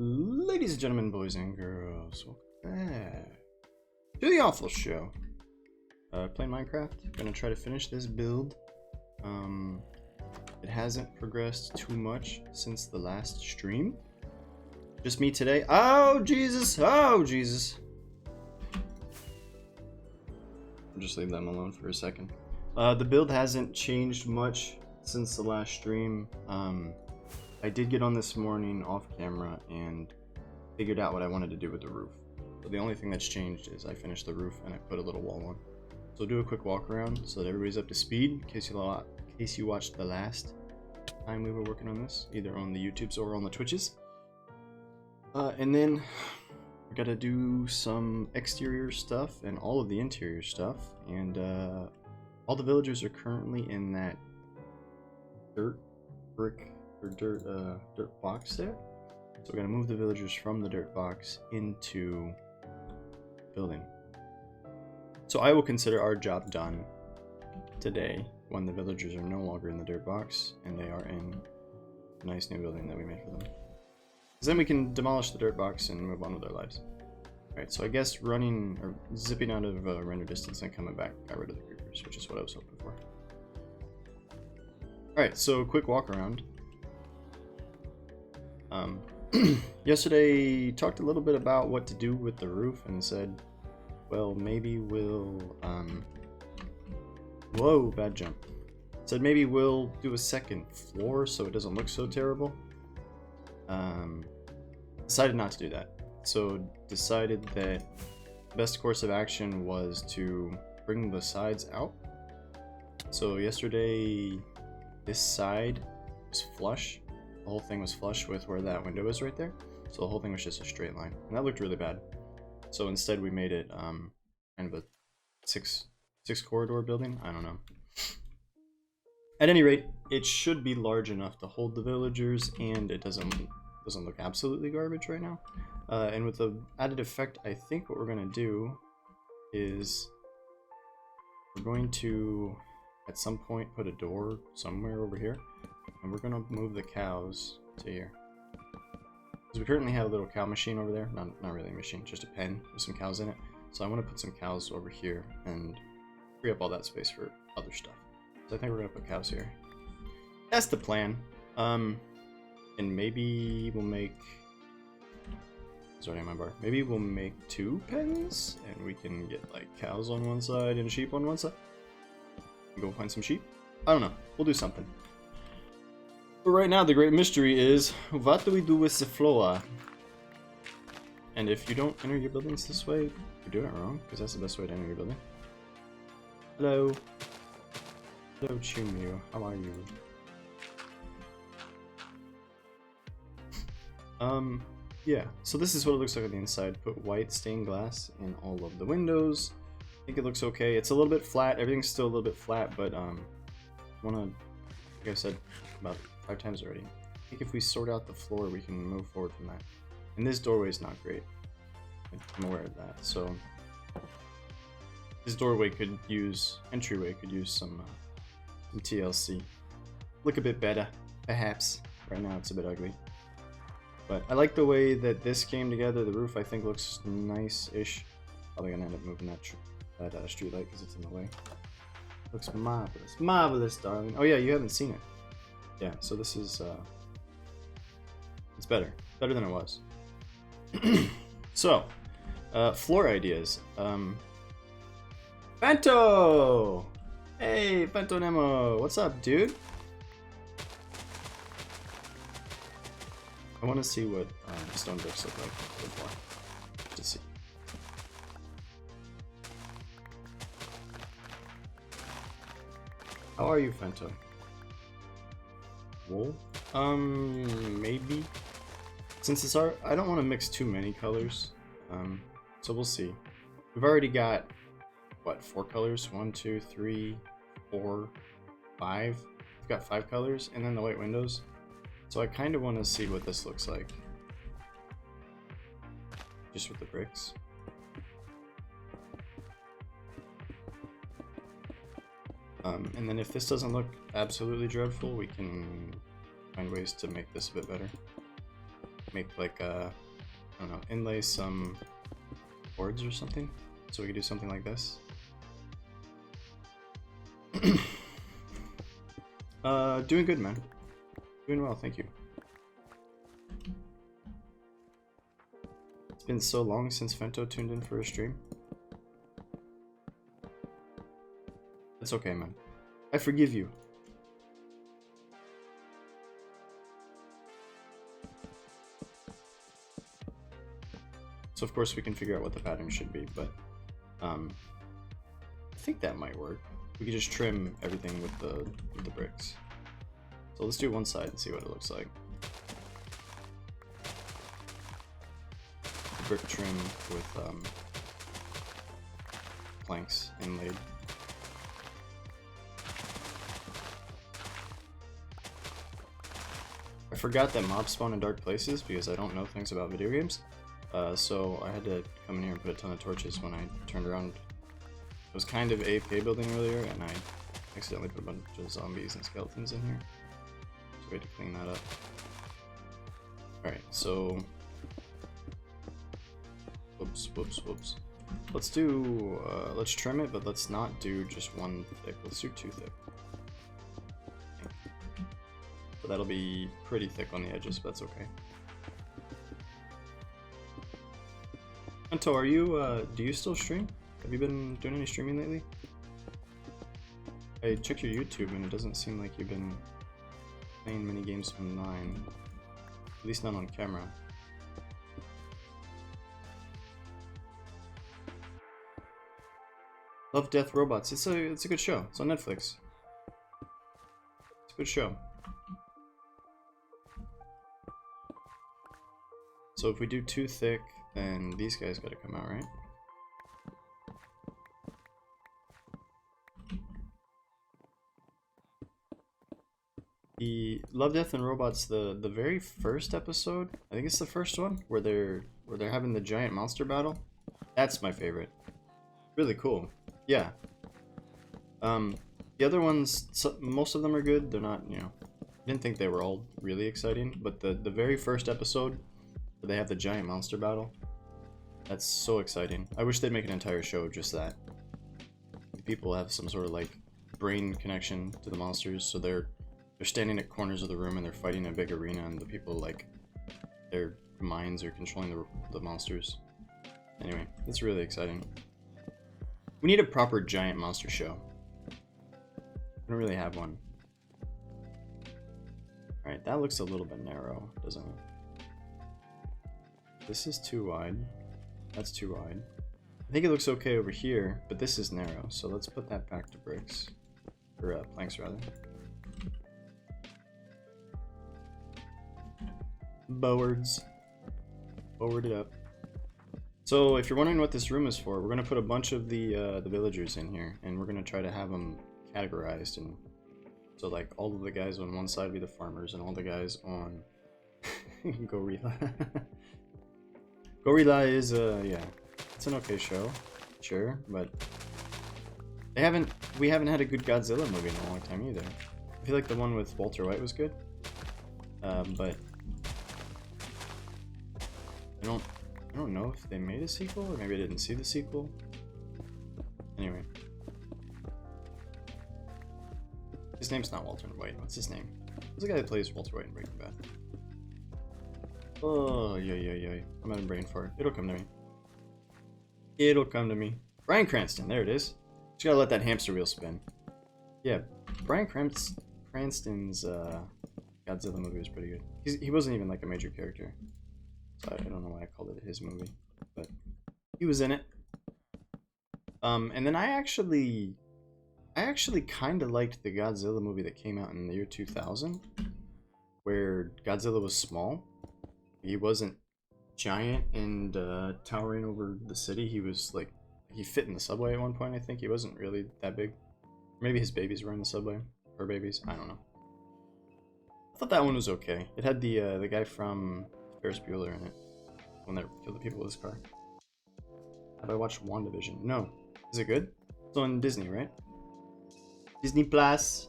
Ladies and gentlemen, boys and girls, welcome back to the Awfl show. Playing Minecraft. Gonna try to finish this build. It hasn't progressed too much since the last stream. Just me today. Oh Jesus! Oh Jesus! I'll just leave them alone for a second. The build hasn't changed much since the last stream. I did get on this morning off camera and figured out what I wanted to do with the roof. So the only thing that's changed is I finished the roof and I put a little wall on. So I'll do a quick walk around so that everybody's up to speed in case you watched the last time we were working on this, either on the YouTubes or on the Twitches. And then we gotta do some exterior stuff and all of the interior stuff, and all the villagers are currently in that dirt box there. So we're gonna move the villagers from the dirt box into building. So I will consider our job done today when the villagers are no longer in the dirt box and they are in a nice new building that we made for them. Because then we can demolish the dirt box and move on with our lives. Alright, so I guess running or zipping out of render distance and coming back got rid of the creepers, which is what I was hoping for. Alright, so quick walk around. Yesterday talked a little bit about what to do with the roof and said, well, maybe we'll whoa, bad jump. Said maybe we'll do a second floor so it doesn't look so terrible. Decided not to do that. So decided that the best course of action was to bring the sides out. So yesterday this side was flush. The whole thing was flush with where that window is right there. So the whole thing was just a straight line. And that looked really bad. So instead we made it kind of a six corridor building. I don't know. At any rate, it should be large enough to hold the villagers, and it doesn't look absolutely garbage right now. And with the added effect, I think what we're going to do is we're going to at some point put a door somewhere over here, and we're going to move the cows to here. Because we currently have a little cow machine over there. Not really a machine, just a pen with some cows in it. So I want to put some cows over here and free up all that space for other stuff. So I think we're going to put cows here. That's the plan. And maybe we'll make... Sorry, my bar. Maybe we'll make 2 pens, and we can get like cows on one side and sheep on one side. Go find some sheep. I don't know. We'll do something. But right now, the great mystery is, what do we do with the floor? And if you don't enter your buildings this way, you're doing it wrong, because that's the best way to enter your building. Hello. Hello, Chumio. How are you? Yeah. So this is what it looks like on the inside. Put white stained glass in all of the windows. I think it looks okay. It's a little bit flat. Everything's still a little bit flat, but like I said about 5 times already, I think if we sort out the floor, we can move forward from that. And this doorway is not great. I'm aware of that. So this entryway could use some TLC. Look a bit better, perhaps. Right now it's a bit ugly. But I like the way that this came together. The roof I think looks nice-ish. Probably gonna end up moving that street light because it's in the way. Looks marvelous. Marvelous, darling. Oh yeah, you haven't seen it. Yeah, so this is it's better. Better than it was. So, floor ideas. Bento! Hey, Bento Nemo! What's up, dude? I want to see what the stone bricks look like so far. Just to see. How are you, Fento? Wool? Maybe. Since it's our, I don't want to mix too many colors. So we'll see. We've already got, what, 4 colors? 1, 2, 3, 4, 5. We've got 5 colors, and then the white windows. So I kind of want to see what this looks like. Just with the bricks. And then if this doesn't look absolutely dreadful, we can find ways to make this a bit better. make like I don't know, inlay some boards or something, so we could do something like this. Doing good, man. Doing well, thank you. It's been so long since Fento tuned in for a stream. It's okay, man. I forgive you. So of course we can figure out what the pattern should be, but I think that might work. We could just trim everything with the bricks. So let's do one side and see what it looks like. Brick trim with planks inlaid. I forgot that mobs spawn in dark places because I don't know things about video games. So I had to come in here and put a ton of torches when I turned around. I was kind of AFK building earlier and I accidentally put a bunch of zombies and skeletons in here. So we had to clean that up. Alright, so... Whoops. Let's do... let's trim it, but let's not do just one thick. Let's do two thick. So that'll be pretty thick on the edges, but that's okay. Anto, are you, do you still stream? Have you been doing any streaming lately? I checked your YouTube and it doesn't seem like you've been playing many games online. At least not on camera. Love, Death, Robots. It's a good show. It's on Netflix. It's a good show. So if we do too thick, then these guys gotta come out, right? The Love, Death, and Robots, the very first episode, I think it's the first one, where they're having the giant monster battle. That's my favorite. Really cool. Yeah. The other ones, most of them are good. They're not, you know, I didn't think they were all really exciting, but the very first episode where they have the giant monster battle, that's so exciting. I wish they'd make an entire show of just that. The people have some sort of like brain connection to the monsters, so they're standing at corners of the room and they're fighting in a big arena, and the people, like, their minds are controlling the monsters. Anyway, it's really exciting. We need a proper giant monster show. We don't really have one. Alright, that looks a little bit narrow, doesn't it? This is too wide. That's too wide. I think it looks okay over here, but this is narrow, so let's put that back to bricks. Or planks, rather. Bowards. Forward it up. So if you're wondering what this room is for, we're going to put a bunch of the villagers in here, and we're going to try to have them categorized. And so like all of the guys on one side will be the farmers, and all the guys on Gorilla. Gorilla is yeah, it's an okay show, sure, but we haven't had a good Godzilla movie in a long time either. I feel like the one with Walter White was good, but I don't know if they made a sequel, or maybe I didn't see the sequel. Anyway. His name's not Walter White. What's his name? Who's the guy that plays Walter White in Breaking Bad? Oh, yeah. I'm having a brain fart. It'll come to me. It'll come to me. Bryan Cranston. There it is. Just gotta let that hamster wheel spin. Yeah, Bryan Cranston's Godzilla movie was pretty good. He wasn't even like a major character. So I don't know why I called it his movie, but he was in it. And then I actually kind of liked the Godzilla movie that came out in the year 2000, where Godzilla was small. He wasn't giant and towering over the city. He was like, he fit in the subway at one point, I think. He wasn't really that big. Maybe his babies were in the subway. Her babies, I don't know. I thought that one was okay. It had the guy from Ferris Bueller in it, when they killed the people with his car. Have I watched WandaVision? No. Is it good? It's on Disney, right? Disney Plus.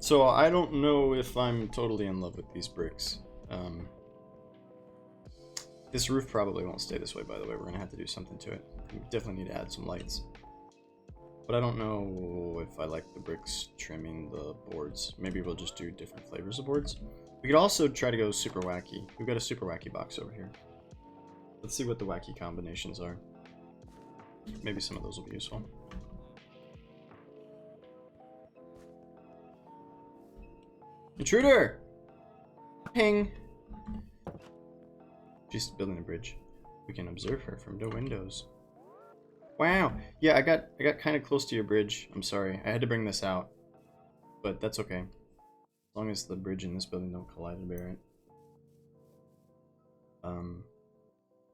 So I don't know if I'm totally in love with these bricks. This roof probably won't stay this way, by the way. We're gonna have to do something to it. We definitely need to add some lights. But I don't know if I like the bricks trimming the boards. Maybe we'll just do different flavors of boards. We could also try to go super wacky. We've got a super wacky box over here. Let's see what the wacky combinations are. Maybe some of those will be useful. Intruder! Ping! She's building a bridge. We can observe her from the windows. Wow! Yeah, I got kind of close to your bridge. I'm sorry. I had to bring this out. But that's okay. As long as the bridge and this building don't collide, it'll be alright.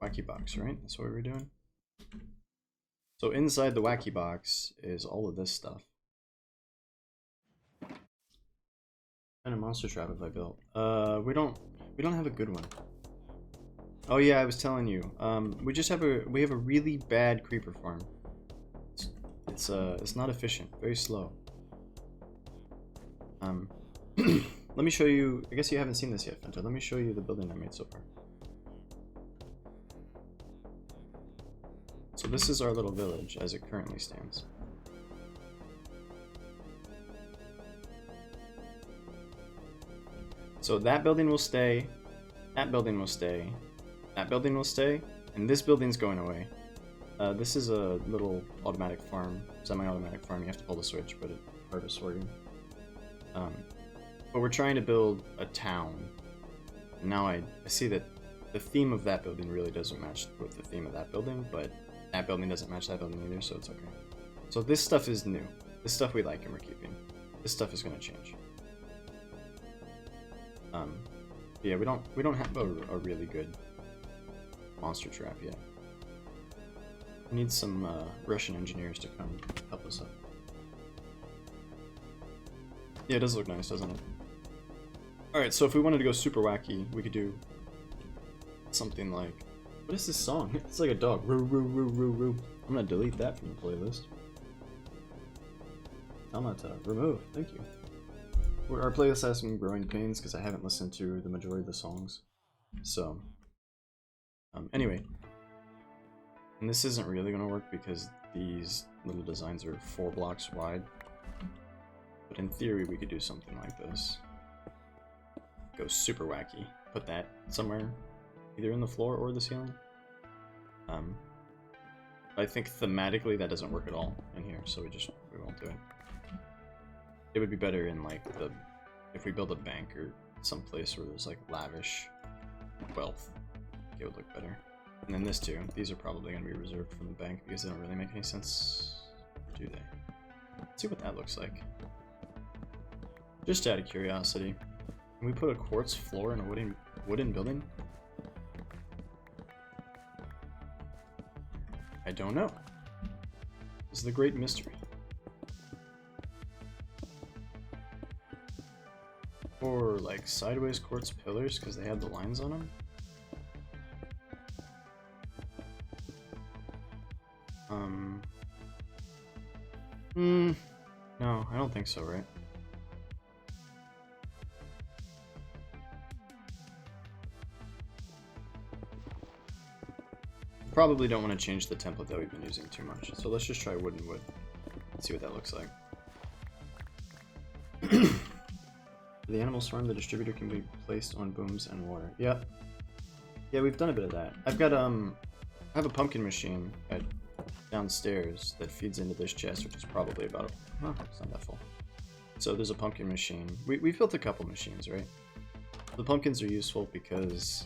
Wacky box, right? That's what we were doing? So inside the wacky box is all of this stuff. What kind of monster trap have I built? We don't have a good one. Oh yeah, I was telling you. We have a really bad creeper farm. It's not efficient, very slow. Let me show you. I guess you haven't seen this yet, Fenta. Let me show you the building I made so far. So this is our little village as it currently stands. So that building will stay, that building will stay, that building will stay, and this building's going away. This is a little automatic farm, semi-automatic farm. You have to pull the switch, but it's hardest working. But we're trying to build a town. And now I see that the theme of that building really doesn't match with the theme of that building, but that building doesn't match that building either, so it's okay. So this stuff is new. This stuff we like and we're keeping. This stuff is going to change. Yeah, we don't have a really good monster trap yet. We need some Russian engineers to come help us up. Yeah, it does look nice, doesn't it? Alright, so if we wanted to go super wacky, we could do something like... What is this song? It's like a dog. Roo, roo, roo, roo, roo. I'm gonna delete that from the playlist. I'm not remove. Thank you. Our playlist has some growing pains because I haven't listened to the majority of the songs. So, anyway. And this isn't really gonna work because these little designs are 4 blocks wide. But in theory, we could do something like this. Go super wacky. Put that somewhere, either in the floor or the ceiling. I think thematically that doesn't work at all in here, so we won't do it. It would be better in like if we build a bank or some place where there's like lavish wealth. It would look better. And then this too. These are probably going to be reserved from the bank because they don't really make any sense, do they? Let's see what that looks like. Just out of curiosity. Can we put a quartz floor in a wooden building? I don't know. This is the great mystery. Or like sideways quartz pillars because they have the lines on them. No, I don't think so, right? Probably don't want to change the template that we've been using too much, so let's just try wood and wood. Let's see what that looks like. For the animal swarm, the distributor can be placed on booms and water. Yep. Yeah, we've done a bit of that. I have a pumpkin machine downstairs that feeds into this chest, which is probably about, well, it's not that full. So there's a pumpkin machine. We've built a couple machines, right? The pumpkins are useful because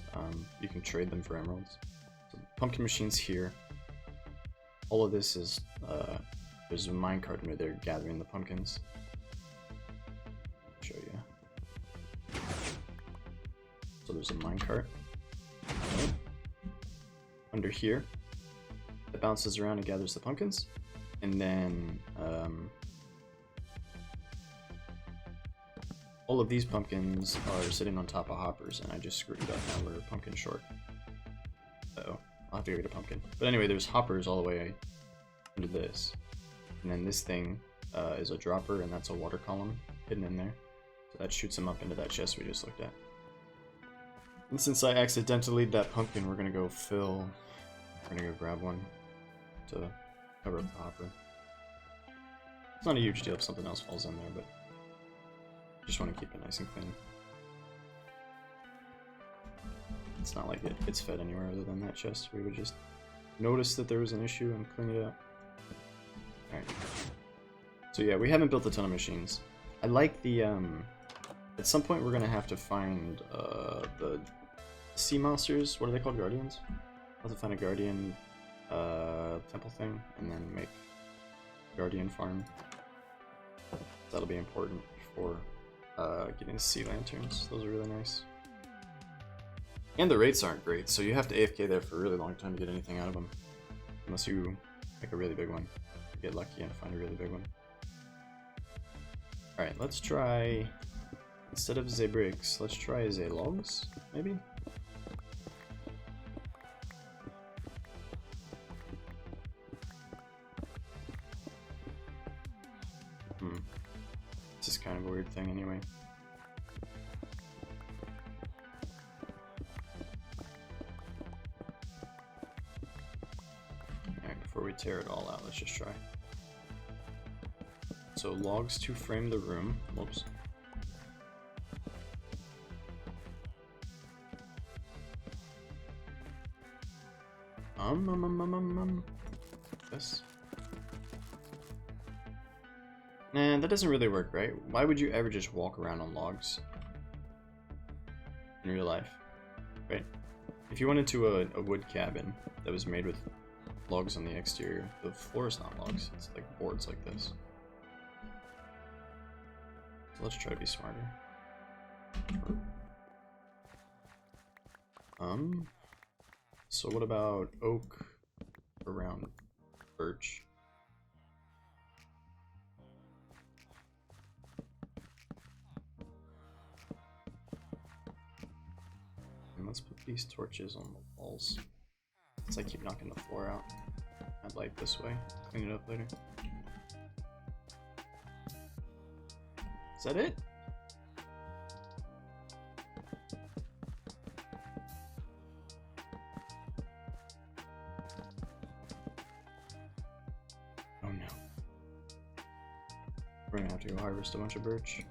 you can trade them for emeralds. So the pumpkin machine's here. All of this is, there's a minecart under there gathering the pumpkins. I'll show you. So there's a minecart under here that bounces around and gathers the pumpkins, and then all of these pumpkins are sitting on top of hoppers, and I just screwed it up. Now we're pumpkin short. Uh-oh, I'll have to go get a pumpkin. But anyway, there's hoppers all the way under this, and then this thing is a dropper, and that's a water column hidden in there. That shoots him up into that chest we just looked at. And since I accidentally did that pumpkin, we're gonna go fill. We're gonna go grab one to cover up the hopper. It's not a huge deal if something else falls in there, but just want to keep it nice and clean. It's not like it's fed anywhere other than that chest. We would just notice that there was an issue and clean it up. Alright. So yeah, we haven't built a ton of machines. I like the, at some point we're gonna have to find, the sea monsters. What are they called? Guardians? We'll have to find a guardian, temple thing, and then make a guardian farm. That'll be important for, getting sea lanterns. Those are really nice. And the rates aren't great, so you have to AFK there for a really long time to get anything out of them. Unless you make a really big one. You get lucky and find a really big one. Alright, let's try, instead of the bricks, let's try the logs, maybe? This is kind of a weird thing anyway. Alright, before we tear it all out, let's just try. So logs to frame the room. Whoops. This. Nah, that doesn't really work, right? Why would you ever just walk around on logs in real life, right? If you went into a wood cabin that was made with logs on the exterior, the floor is not logs, it's like boards like this. So let's try to be smarter. So what about oak around birch? And let's put these torches on the walls. Since I keep knocking the floor out. Add light this way. Clean it up later. Is that it? Oh no. We're gonna have to go harvest a bunch of birch.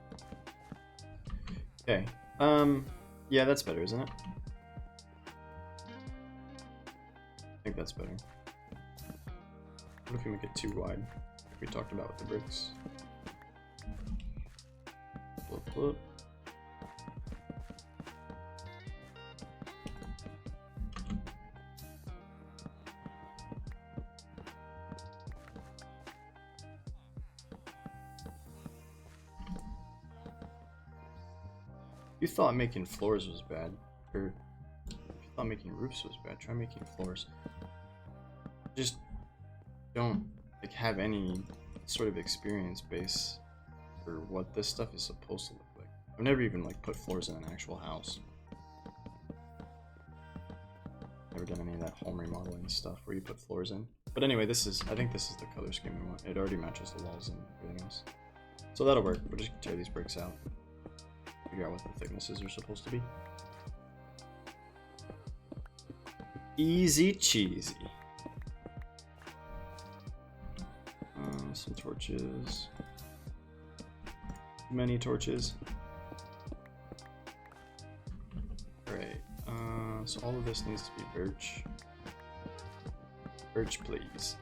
Okay. Yeah, that's better, isn't it? I think that's better. What if we make it too wide? Like we talked about with the bricks. Flip, flip. You thought making floors was bad, or if you thought making roofs was bad, try making floors. Just don't like have any sort of experience base for what this stuff is supposed to look like. I've never even like put floors in an actual house. Never done any of that home remodeling stuff where you put floors in. But anyway, I think this is the color scheme we want. It already matches the walls and everything else. So that'll work. We'll just tear these bricks out. Figure out what the thicknesses are supposed to be. Easy cheesy. Some torches. Many torches. Alright, so all of this needs to be birch. Birch, please.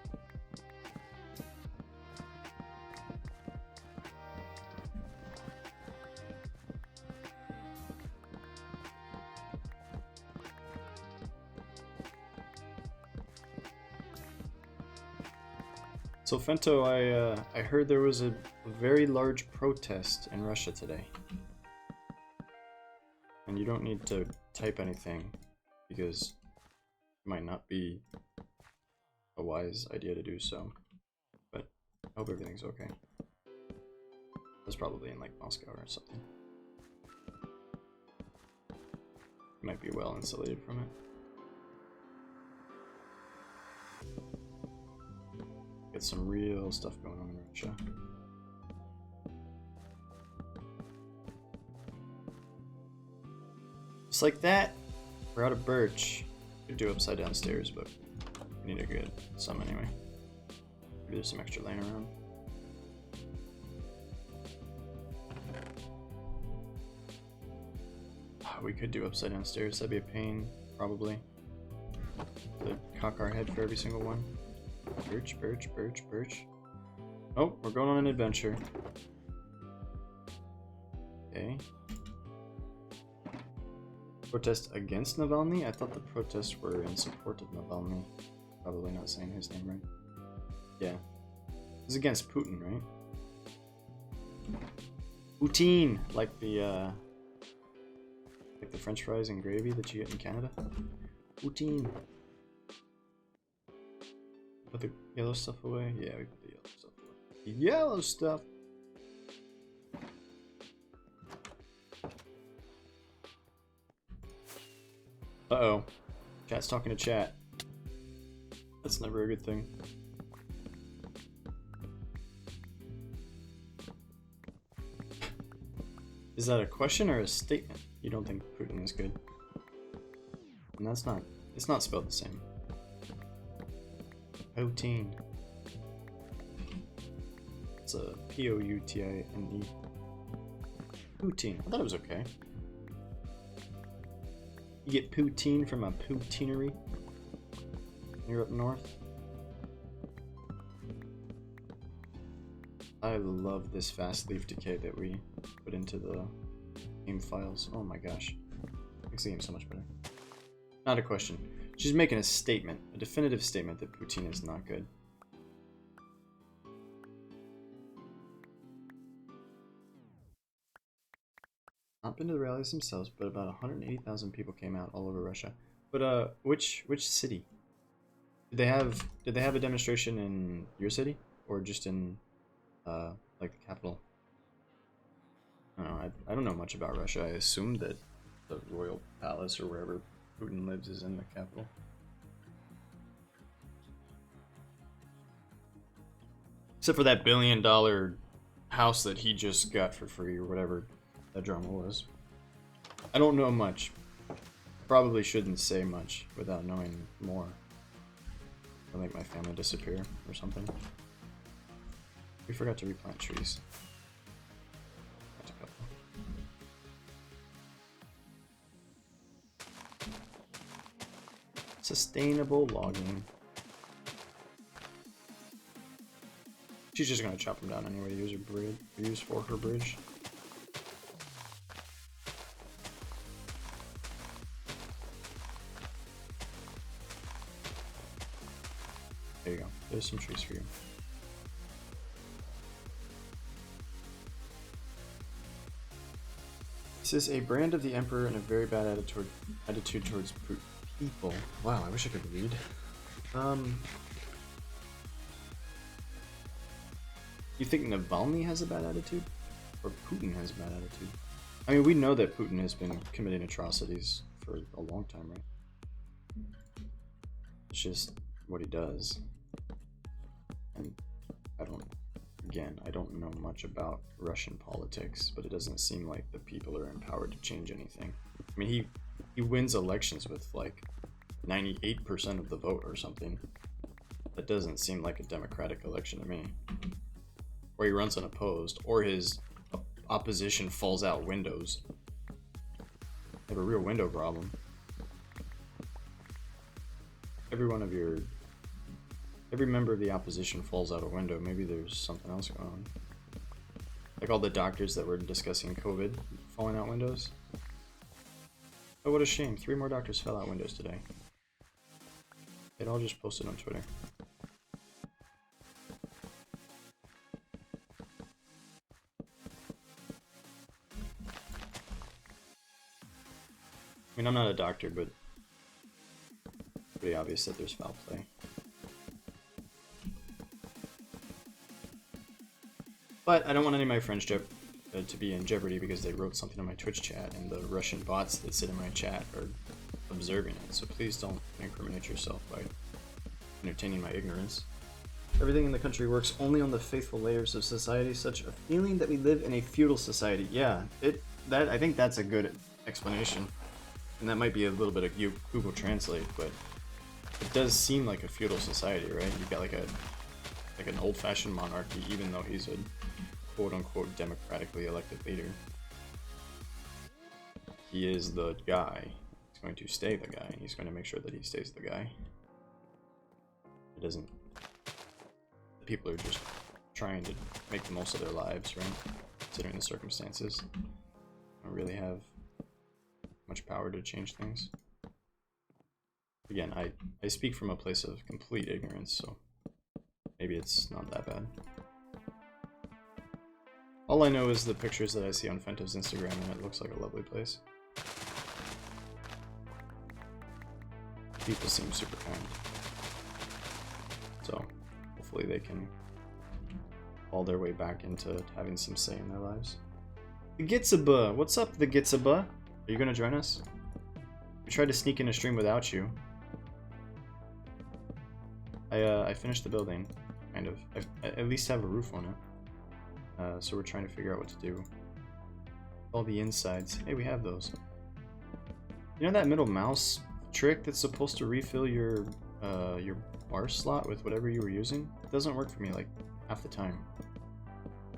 So Fento, I heard there was a very large protest in Russia today. And you don't need to type anything, because it might not be a wise idea to do so. But I hope everything's okay. It's probably in like Moscow or something. You might be well insulated from it. Get some real stuff going on in Russia. Just like that, we're out of birch. Could do upside down stairs, but we need a good some anyway. Maybe there's some extra laying around. We could do upside down stairs. That'd be a pain, probably. To cock our head for every single one. Birch, birch, birch, birch. Oh, we're going on an adventure. Okay. Protest against Navalny? I thought the protests were in support of Navalny. Probably not saying his name right. Yeah. It's against Putin, right? Poutine! Like the French fries and gravy that you get in Canada. Poutine. Put the yellow stuff away? Yeah, we put the yellow stuff away. The yellow stuff! Uh-oh. Chat's talking to chat. That's never a good thing. Is that a question or a statement? You don't think Putin is good? And that's not, it's not spelled the same. Poutine. It's a P-O-U-T-I-N-E. Poutine. I thought it was okay. You get poutine from a poutinery. You're up north. I love this fast leaf decay that we put into the game files. Oh my gosh. Makes the game so much better. Not a question. She's making a statement, a definitive statement that poutine is not good. Not been to the rallies themselves, but about 180,000 people came out all over Russia. But which city? Did they have a demonstration in your city, or just in like the capital? I don't know. I don't know much about Russia. I assumed that the royal palace or wherever Putin lives is in the capital. Except for that $1 billion house that he just got for free or whatever that drama was. I don't know much. Probably shouldn't say much without knowing more. I'll make my family disappear or something. We forgot to replant trees. That's a couple. Sustainable logging. She's just gonna chop them down anyway to use her bridge. Use for her bridge. There you go. There's some trees for you. This is a brand of the Emperor and a very bad attitude towards people. Wow, I wish I could read. You think Navalny has a bad attitude? Or Putin has a bad attitude? I mean, we know that Putin has been committing atrocities for a long time, right? It's just what he does. And I don't know much about Russian politics, but it doesn't seem like the people are empowered to change anything. I mean, he wins elections with like 98% of the vote or something. That doesn't seem like a democratic election to me. Or he runs unopposed, or his opposition falls out windows. They have a real window problem. Every member of the opposition falls out a window. Maybe there's something else going on. Like all the doctors that were discussing COVID falling out windows. Oh, what a shame. 3 more doctors fell out windows today. It all just posted on Twitter. I mean, I'm not a doctor, but it's pretty obvious that there's foul play. But I don't want any of my friends to be in jeopardy because they wrote something on my Twitch chat, and the Russian bots that sit in my chat are observing it. So please don't incriminate yourself by entertaining my ignorance. Everything in the country works only on the faithful layers of society, such a feeling that we live in a feudal society. Yeah, I think that's a good explanation. And that might be a little bit of Google Translate, but it does seem like a feudal society, right? You've got like an old-fashioned monarchy, even though he's a quote-unquote democratically elected leader. He is the guy. He's going to stay the guy. He's going to make sure that he stays the guy. It doesn't... People are just trying to make the most of their lives, right? Considering the circumstances. Don't really have much power to change things. Again, I speak from a place of complete ignorance, so maybe it's not that bad. All I know is the pictures that I see on Fento's Instagram, and it looks like a lovely place. People seem super kind. So, hopefully they can fall their way back into having some say in their lives. The GITZB! What's up, the GITZB? Are you gonna join us? We tried to sneak in a stream without you. I finished the building, kind of. I at least have a roof on it. So we're trying to figure out what to do. All the insides. Hey, we have those. You know that middle mouse trick that's supposed to refill your bar slot with whatever you were using? It doesn't work for me like half the time.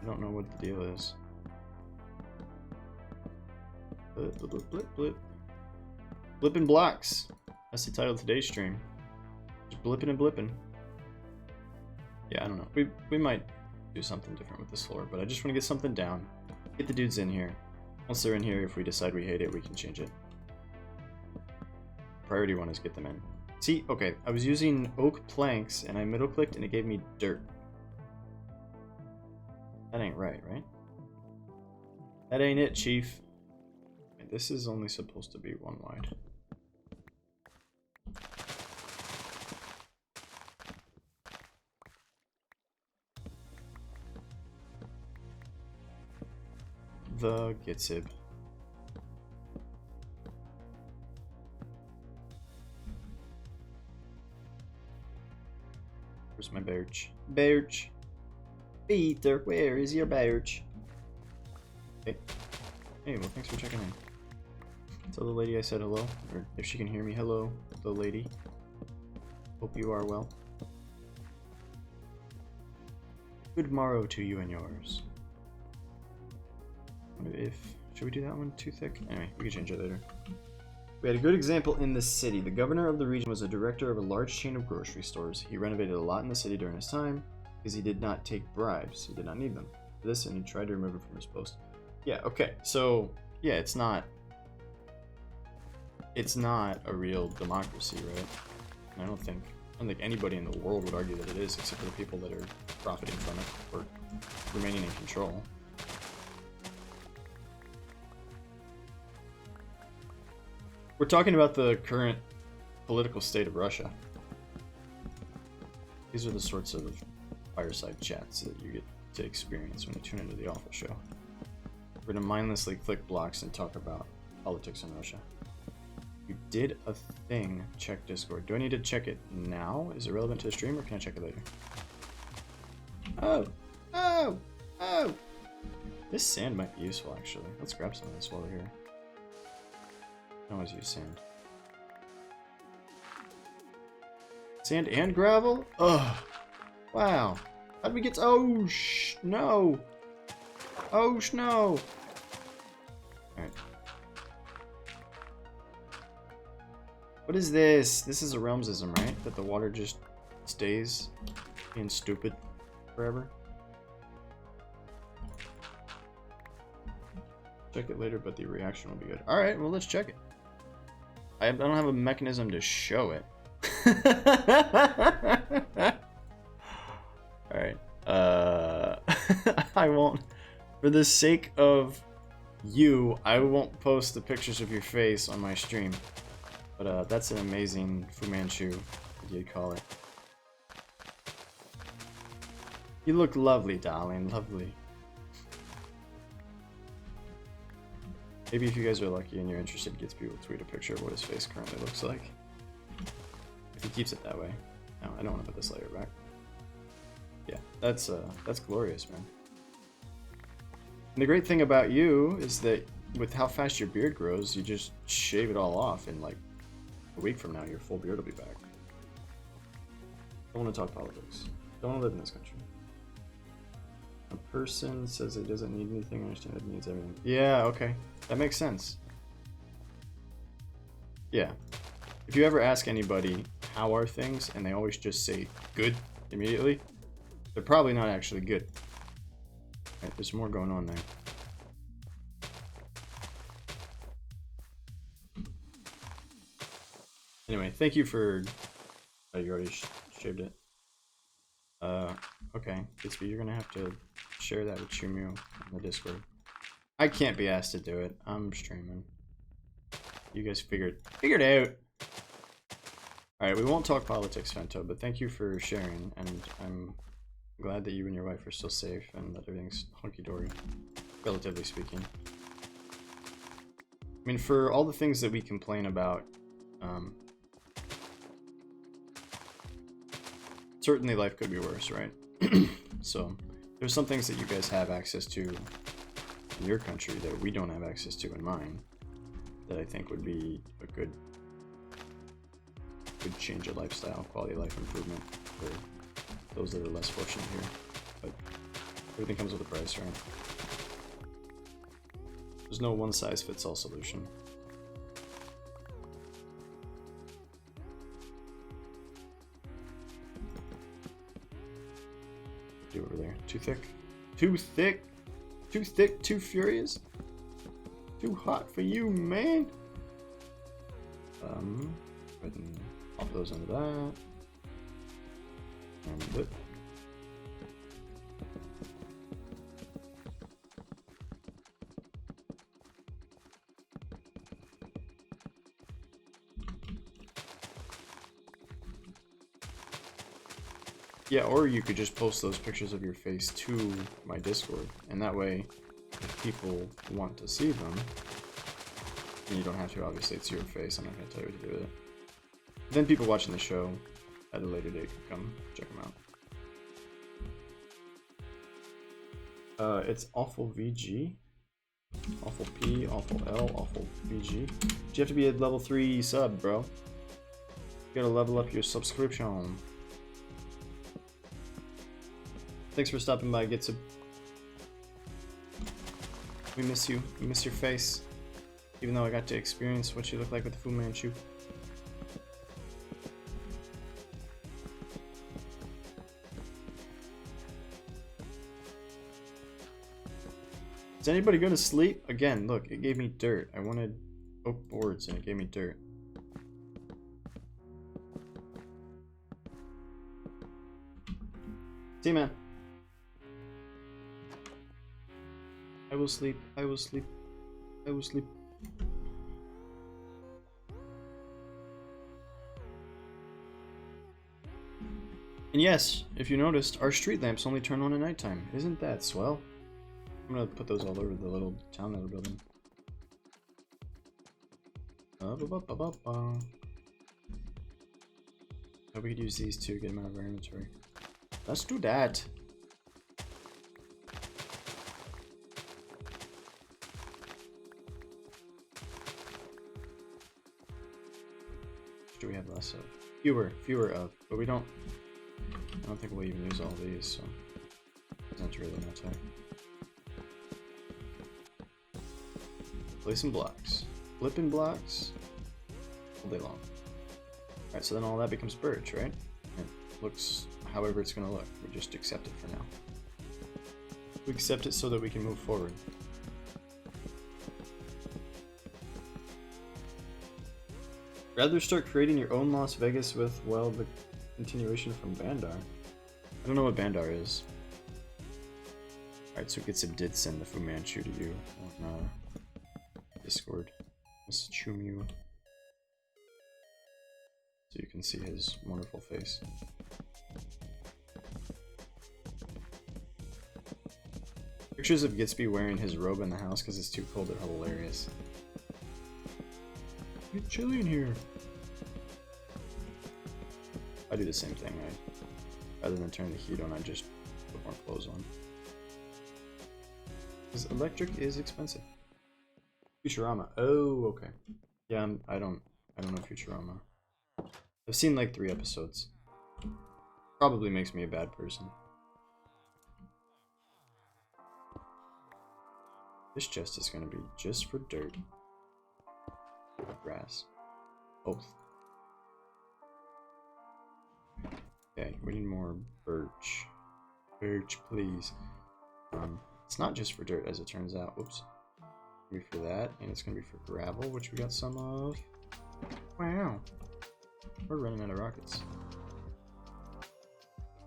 I don't know what the deal is. Blip, blip, blip, blip, blip. Blippin' blocks. That's the title of today's stream. Just blipping and blipping. Yeah, I don't know. We might do something different with this floor, but I just want to get something down. Get the dudes in here. Once they're in here, if we decide we hate it, we can change it. Priority one is get them in. See, okay, I was using oak planks and I middle clicked and it gave me dirt. That ain't right, right? That ain't it, chief. Okay, this is only supposed to be one wide. The GITZB. Where's my birch? Birch! Peter, where is your birch? Hey. Hey, well, thanks for checking in. Tell the lady I said hello, or if she can hear me, hello, the lady. Hope you are well. Good morrow to you and yours. Should we do that one too thick? Anyway, we can change it later. We had a good example in the city. The governor of the region was a director of a large chain of grocery stores. He renovated a lot in the city during his time because he did not take bribes. He did not need them for this, and he tried to remove it from his post. Yeah, okay. So, yeah, it's not a real democracy, right? And I don't think anybody in the world would argue that it is, except for the people that are profiting from it or remaining in control. We're talking about the current political state of Russia. These are the sorts of fireside chats that you get to experience when you tune into the Awfl show. We're going to mindlessly click blocks and talk about politics in Russia. You did a thing. Check Discord. Do I need to check it now? Is it relevant to the stream, or can I check it later? Oh! Oh! Oh! This sand might be useful, actually. Let's grab some of this while we're here. I always use sand. Sand and gravel? Ugh. Wow. How did we get to... Oh, no. Oh, no. Alright. What is this? This is a realmsism, right? That the water just stays being stupid forever? Check it later, but the reaction will be good. Alright, well, let's check it. I don't have a mechanism to show it. Alright. I won't, for the sake of you, I won't post the pictures of your face on my stream. But that's an amazing Fu Manchu, as you'd call it. You look lovely, darling, lovely. Maybe if you guys are lucky and you're interested, GITZB will tweet a picture of what his face currently looks like. If he keeps it that way. No, I don't want to put this layer back. Yeah, that's glorious, man. And the great thing about you is that with how fast your beard grows, you just shave it all off, and like a week from now, your full beard will be back. Don't want to talk politics. Don't want to live in this country. A person says it doesn't need anything, I understand it needs everything. Yeah, okay. That makes sense. Yeah. If you ever ask anybody, how are things, and they always just say good immediately, they're probably not actually good. Right, there's more going on there. Anyway, thank you for... Oh, you already shaved it. Okay. GITZB, you're gonna have to share that with Chumio on the Discord. I can't be asked to do it. I'm streaming. You guys figured out. Alright, we won't talk politics, Fento, but thank you for sharing, and I'm glad that you and your wife are still safe and that everything's hunky-dory, relatively speaking. I mean, for all the things that we complain about, certainly life could be worse, right? So, there's some things that you guys have access to in your country that we don't have access to in mine, that I think would be a good change of lifestyle, quality of life improvement for those that are less fortunate here. But everything comes with a price, right? There's no one-size-fits-all solution. Do over there. Too thick? Too thick? Too thick, too furious? Too hot for you, man? Pop those under that. And whip. Yeah, or you could just post those pictures of your face to my Discord, and that way, if people want to see them, and you don't have to, obviously it's your face, I'm not going to tell you what to do with it. Then people watching the show at a later date can come check them out. It's Awfl VG, Awfl P, Awfl L, Awfl VG. You have to be at level 3 sub, bro. You gotta level up your subscription. Thanks for stopping by, GITZB. We miss you. We miss your face. Even though I got to experience what you look like with the Fu Manchu. Is anybody going to sleep? Again, look, it gave me dirt. I wanted oak boards and it gave me dirt. See, man. I will sleep. I will sleep. I will sleep. And yes, if you noticed, our street lamps only turn on at nighttime. Isn't that swell? I'm gonna put those all over the little town that we're building. Oh, we could use these to get them out of our inventory. Let's do that. What do we have less of? Fewer of, but we don't. I don't think we'll even use all these, so it doesn't really matter. Place some blocks. Flipping blocks all day long. Alright, so then all that becomes birch, right? It looks however it's gonna look. We just accept it for now. We accept it so that we can move forward. Rather start creating your own Las Vegas with, well, the continuation from Bandar. I don't know what Bandar is. Alright, so GITZB did send the Fu Manchu to you on Discord. Miss Chumu. So you can see his wonderful face. Pictures of GITZB wearing his robe in the house because it's too cold are hilarious. It's chilly in here. I do the same thing. Rather than turn the heat on, I just put more clothes on. Because electric is expensive. Futurama. Oh, okay. Yeah, I don't know Futurama. I've seen like 3 episodes. Probably makes me a bad person. This chest is gonna be just for dirt. Grass. Both. Okay, we need more birch. Birch, please. It's not just for dirt, as it turns out. Oops. It's gonna be for that, and it's gonna be for gravel, which we got some of. Wow. We're running out of rockets.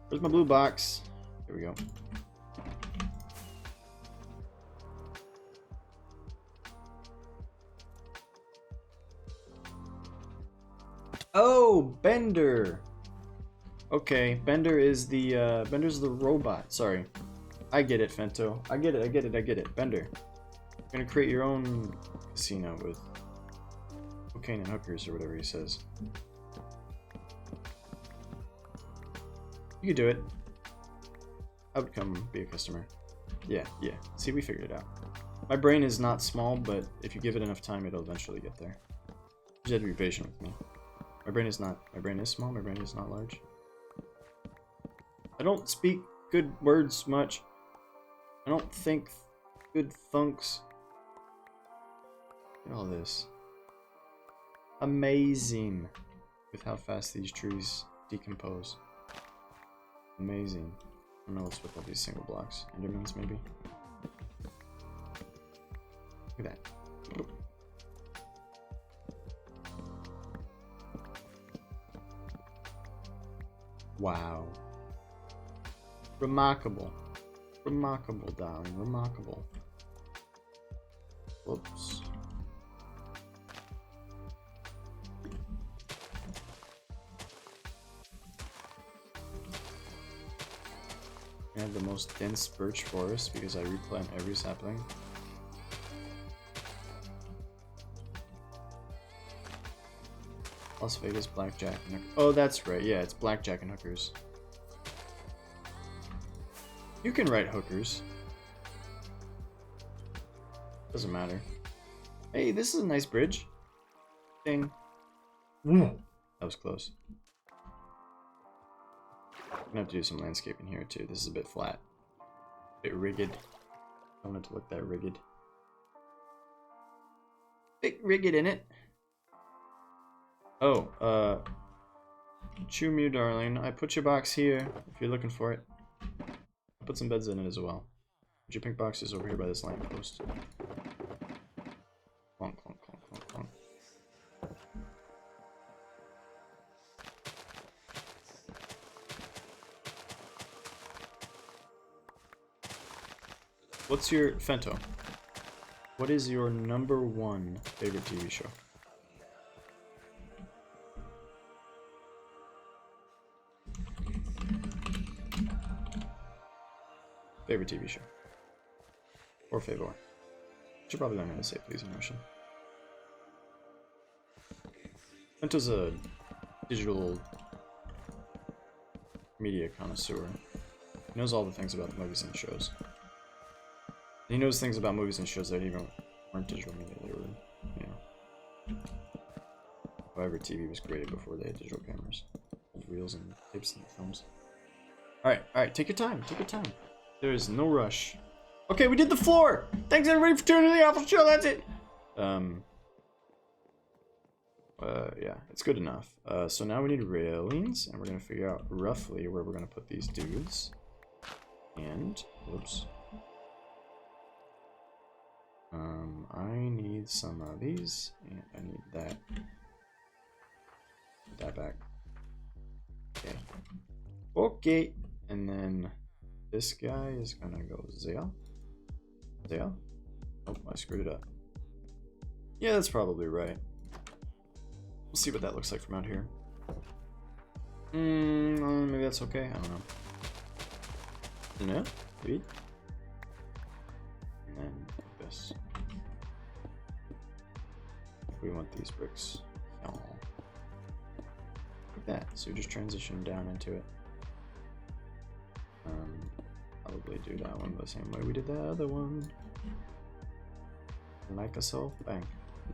Where's my blue box? There we go. Oh, Bender. Okay, Bender is the Bender's the robot. Sorry, I get it, Fento. I get it. Bender, you're gonna create your own casino with cocaine and hookers or whatever he says. You could do it. I would come be a customer. Yeah. See, we figured it out. My brain is not small, but if you give it enough time, it'll eventually get there. You just have to be patient with me. My brain is small, my brain is not large. I don't speak good words much. I don't think good thunks. Look at all this. Amazing with how fast these trees decompose. Amazing. I don't know what's with all these single blocks. Endermans, maybe? Look at that. Wow. Remarkable. Remarkable, darling. Remarkable. Whoops. I have the most dense birch forest because I replant every sapling. Las Vegas blackjack and hookers. Oh, that's right. Yeah, it's blackjack and hookers. You can write hookers. Doesn't matter. Hey, this is a nice bridge. Ding. That was close. I'm gonna have to do some landscaping here too. This is a bit flat. A bit rigged. I want it to look that rigged. Bit rigged in it. Oh, Chew Mew, darling. I put your box here if you're looking for it. I put some beds in it as well. Put your pink boxes over here by this lamppost. Clonk, clonk, clonk, clonk, clonk. What's your Fento? What is your #1 favorite TV show? Favorite TV show. Or favor. Should probably learn how to say please in Russian. Fento's a digital media connoisseur. He knows all the things about movies and shows. He knows things about movies and shows that even weren't digital media. They were, you know. However, TV was created before they had digital cameras. Old reels and tapes and films. Alright, take your time, There is no rush. Okay, we did the floor! Thanks everybody for tuning in to the Awfl show, that's it! Yeah, it's good enough. So now we need railings, and we're gonna figure out roughly where we're gonna put these dudes. And, whoops. I need some of these, and I need that. Put that back. Okay. Okay, and then this guy is gonna go there. There? Oh, I screwed it up. Yeah, that's probably right. We'll see what that looks like from out here. Maybe that's okay. I don't know. No? Wait. And then this. We want these bricks. Oh. Like that. So just transition down into it. Probably do that one the same way we did that other one. Like a soul? Bang.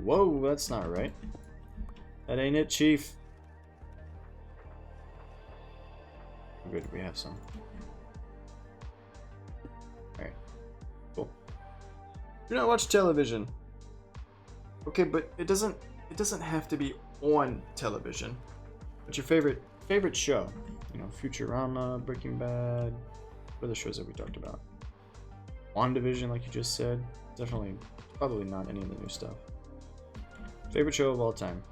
Whoa, that's not right. That ain't it, Chief. Good, we have some. Alright. Cool. Do not watch television. Okay, but it doesn't have to be on television. What's your favorite show? You know, Futurama, Breaking Bad. What other shows that we talked about? WandaVision, like you just said. Definitely, probably not any of the new stuff. Favorite show of all time?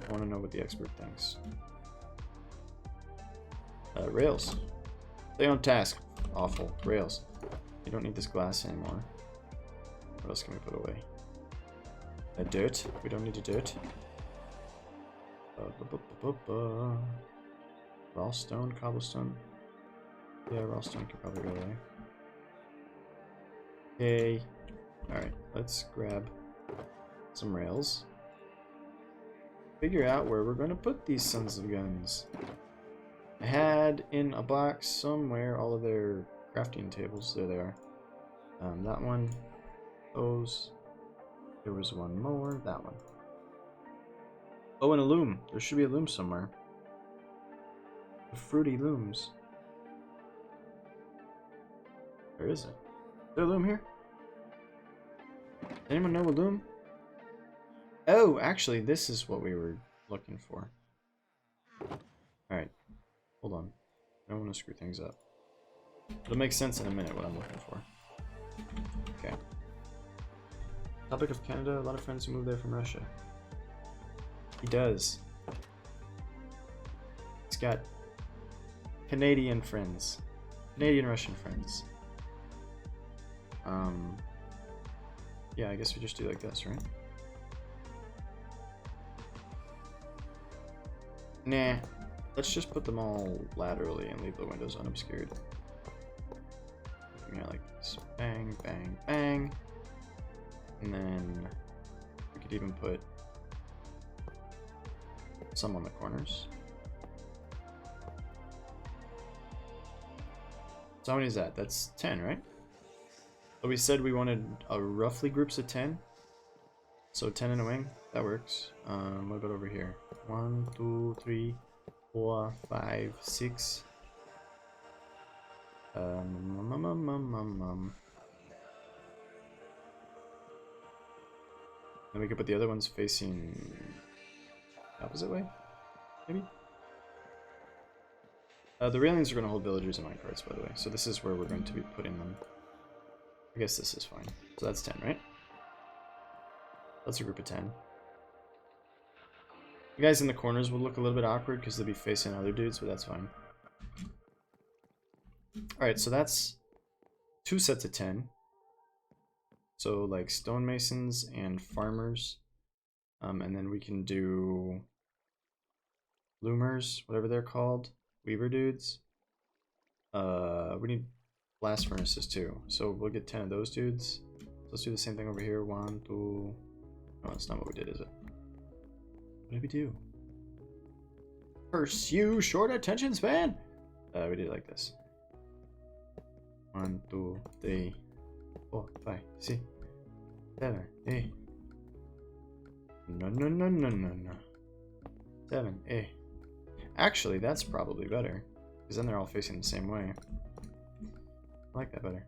I want to know what the expert thinks. Rails. Stay on task. Awful. Rails. You don't need this glass anymore. What else can we put away? Dirt. We don't need the dirt. Raw stone, cobblestone. Yeah, raw stone can probably go away. Okay. Alright, let's grab some rails. Figure out where we're going to put these sons of guns. I had in a box somewhere all of their crafting tables. There they are. That one. Those. There was one more. That one. Oh, and a loom. There should be a loom somewhere. The fruity looms. Where is it? Is there a loom here? Anyone know a loom? Oh, actually, this is what we were looking for. Alright. Hold on. I don't want to screw things up. It'll make sense in a minute what I'm looking for. Okay. Topic of Canada. A lot of friends who moved there from Russia. He does. He's got Canadian friends. Canadian Russian friends. Yeah, I guess we just do like this, right? Nah. Let's just put them all laterally and leave the windows unobscured. Yeah, like this. Bang, bang, bang. And then we could even put some on the corners. So how many is that? That's 10, right? So we said we wanted roughly groups of 10. So 10 in a wing. That works. What about over here? 1, 2, 3, 4, 5, 6. Then we could put the other ones facing the opposite way, maybe? The railings are going to hold villagers and minecarts, by the way. So this is where we're going to be putting them. I guess this is fine. So that's 10, right? That's a group of 10. The guys in the corners will look a little bit awkward because they'll be facing other dudes, but that's fine. Alright, so that's 2 sets of 10. So like stonemasons and farmers. And then we can do loomers, whatever they're called. Weaver dudes. We need blast furnaces too. So we'll get 10 of those dudes. Let's do the same thing over here. 1, 2. No, that's not what we did, is it? What did we do? Pursue short attention span? We did it like this. 1, 2, 3, 4, 5, 6, 7, 8. No. 7, 8. Actually, that's probably better. Because then they're all facing the same way. I like that better.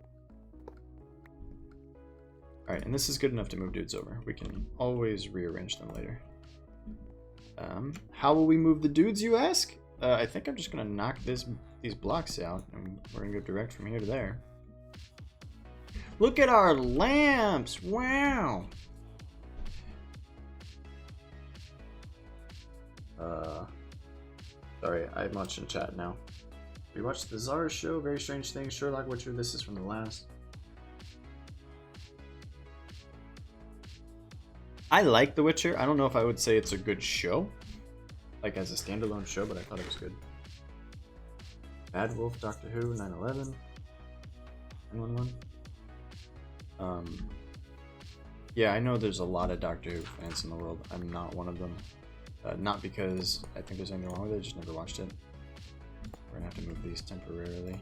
Alright, and this is good enough to move dudes over. We can always rearrange them later. How will we move the dudes, you ask? I think I'm just going to knock these blocks out, and we're going to go direct from here to there. Look at our lamps! Wow! Sorry, I'm watching chat now. We watched the Czar show, Very Strange Things, Sherlock Witcher. This is from the last. I like The Witcher. I don't know if I would say it's a good show, like as a standalone show, but I thought it was good. Bad Wolf, Doctor Who, 9/11, 9/11. Yeah, I know there's a lot of Doctor Who fans in the world. I'm not one of them. Not because I think there's anything wrong with it, I just never watched it. We're gonna have to move these temporarily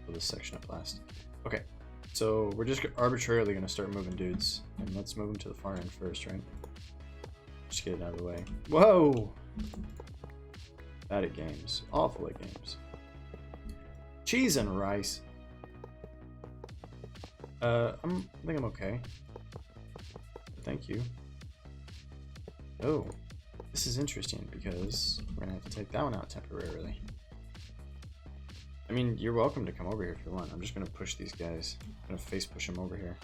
for this section of blast. Okay, So we're just arbitrarily gonna start moving dudes, and let's move them to the far end first, right? Just get it out of the way. Whoa! Bad at games. Awful at games. Cheese and rice. I think I'm okay. Thank you. Oh, this is interesting because we're gonna have to take that one out temporarily. I mean, you're welcome to come over here if you want. I'm just gonna push these guys. I'm gonna face push them over here.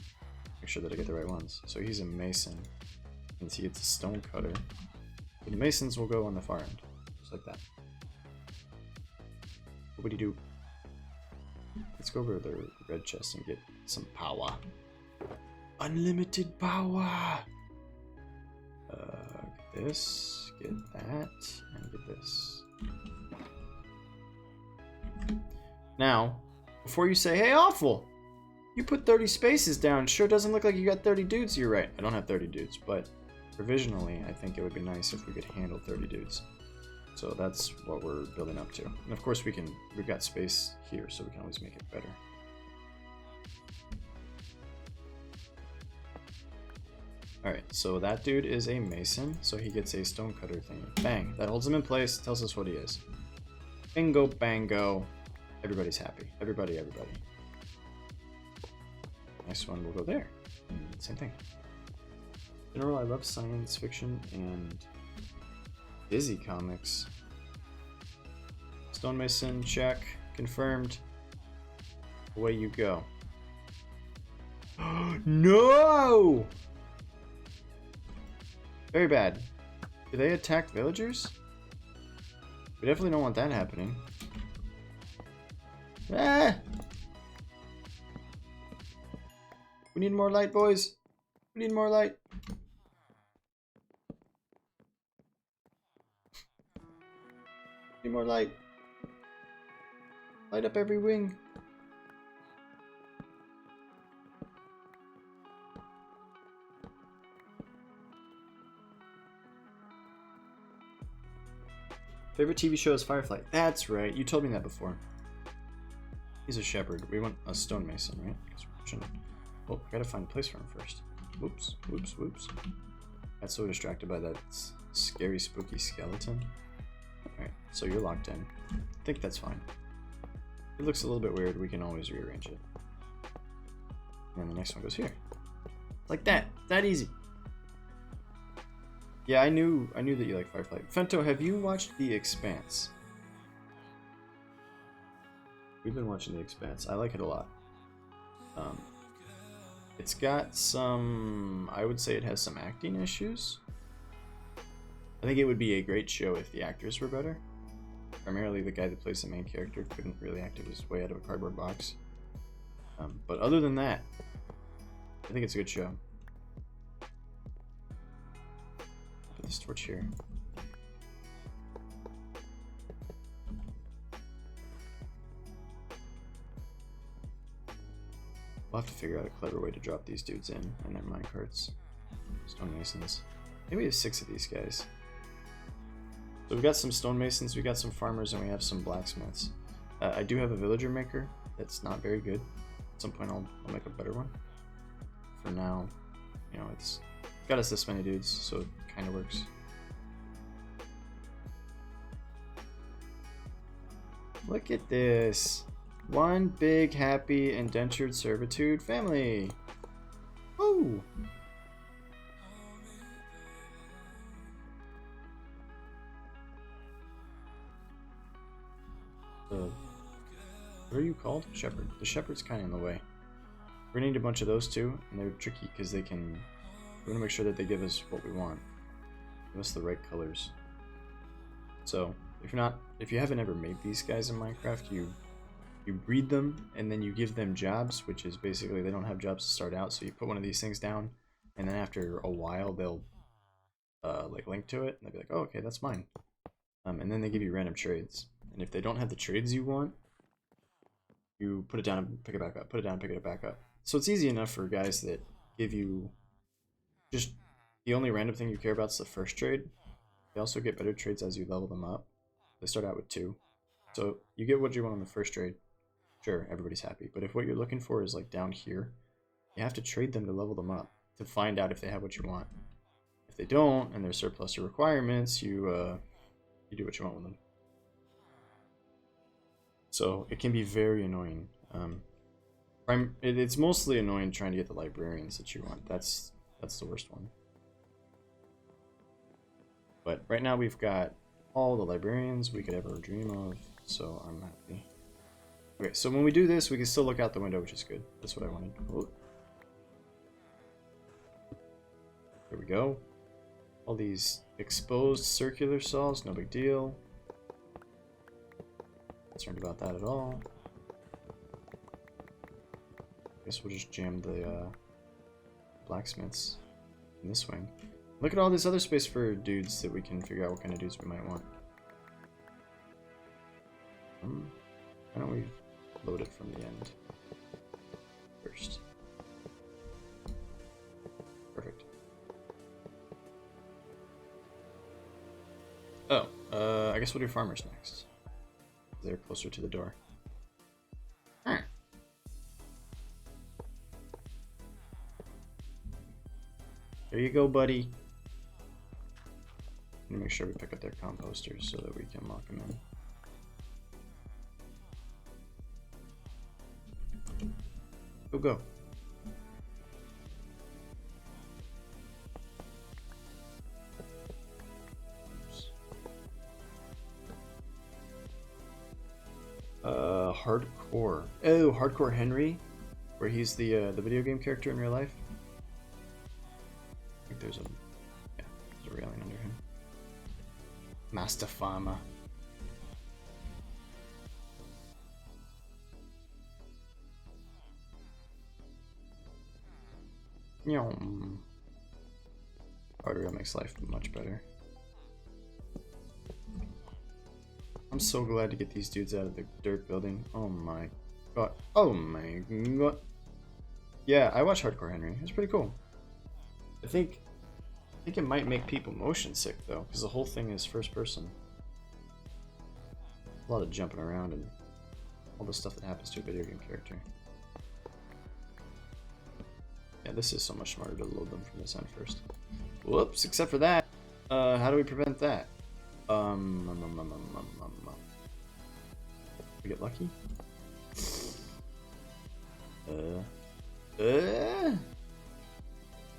Make sure that I get the right ones. So he's a mason. And he gets a stone cutter. The masons will go on the far end. Just like that. What would he do? Let's go over to the red chest and get some power. Unlimited power! Get this, get that, and get this. Now, before you say, hey, Awfl, you put 30 spaces down. Sure doesn't look like you got 30 dudes. You're right. I don't have 30 dudes, but provisionally, I think it would be nice if we could handle 30 dudes. So that's what we're building up to. And of course, we've got space here, so we can always make it better. Alright, so that dude is a mason, so he gets a stone cutter thing. Bang! That holds him in place, tells us what he is. Bingo, bango. Everybody's happy. Everybody. Next one will go there. Same thing. In general, I love science fiction and busy comics. Stonemason, check. Confirmed. Away you go. No! Very bad. Do they attack villagers? We definitely don't want that happening. Ah! We need more light, boys. We need more light. Need more light. Light up every wing. Favorite TV show is Firefly. That's right. You told me that before. He's a shepherd. We want a stonemason, right? Oh, I gotta find a place for him first. Whoops, whoops, whoops. Got so distracted by that scary, spooky skeleton. Alright, so you're locked in. I think that's fine. It looks a little bit weird. We can always rearrange it. And then the next one goes here. Like that. That easy. Yeah, I knew that you like Firefly. Fento, have you watched The Expanse? We've been watching The Expanse. I like it a lot. It's got some... I would say it has some acting issues. I think it would be a great show if the actors were better. Primarily the guy that plays the main character couldn't really act his way out of a cardboard box. But other than that, I think it's a good show. Put this torch here. We'll have to figure out a clever way to drop these dudes in their minecarts. Stonemasons. Maybe we have 6 of these guys. So we've got some stonemasons, we got some farmers, and we have some blacksmiths. I do have a villager maker that's not very good. At some point I'll make a better one. For now, you know, it's got us this many dudes, so it kind of works. Look at this. One big, happy, indentured servitude family. Woo! What are you called? Shepherd. The shepherd's kind of in the way. We're gonna need a bunch of those too, and they're tricky because they can... We want to make sure that they give us what we want. Give us the right colors. So, if you haven't ever made these guys in Minecraft, you breed them, and then you give them jobs, which is basically they don't have jobs to start out, so you put one of these things down, and then after a while they'll like link to it, and they'll be like, oh, okay, that's mine. And then they give you random trades. And if they don't have the trades you want, you put it down and pick it back up, put it down and pick it back up. So it's easy enough for guys that give you just the only random thing you care about is the first trade. They also get better trades as you level them up. They start out with 2. So you get what you want on the first trade. sure, everybody's happy. But if what you're looking for is like down here, you have to trade them to level them up to find out if they have what you want. If they don't, and they're surplus to requirements, you do what you want with them. So it can be very annoying. It's mostly annoying trying to get the librarians that you want. That's the worst one. But right now we've got all the librarians we could ever dream of, so I'm happy. Okay, so when we do this, we can still look out the window, which is good. That's what I wanted. Oh. There we go. All these exposed circular saws, no big deal. Not concerned about that at all. Guess we'll just jam the blacksmiths in this wing. Look at all this other space for dudes that we can figure out what kind of dudes we might want. Why don't we load it from the end first? Perfect. Oh, I guess we'll do farmers next. They're closer to the door. Alright. There you go, buddy. Let me make sure we pick up their composters so that we can lock them in. Go, go. Hardcore. Oh, Hardcore Henry, where he's the video game character in real life. I think there's a railing under him. Master Farmer. Arterial makes life much better. I'm so glad to get these dudes out of the dirt building. Oh my god. Oh my god. Yeah, I watched Hardcore Henry. It's pretty cool. I think it might make people motion sick though, because the whole thing is first person. A lot of jumping around and all the stuff that happens to a video game character. Yeah, this is so much smarter to load them from this end first. Whoops, except for that. How do we prevent that? We get lucky?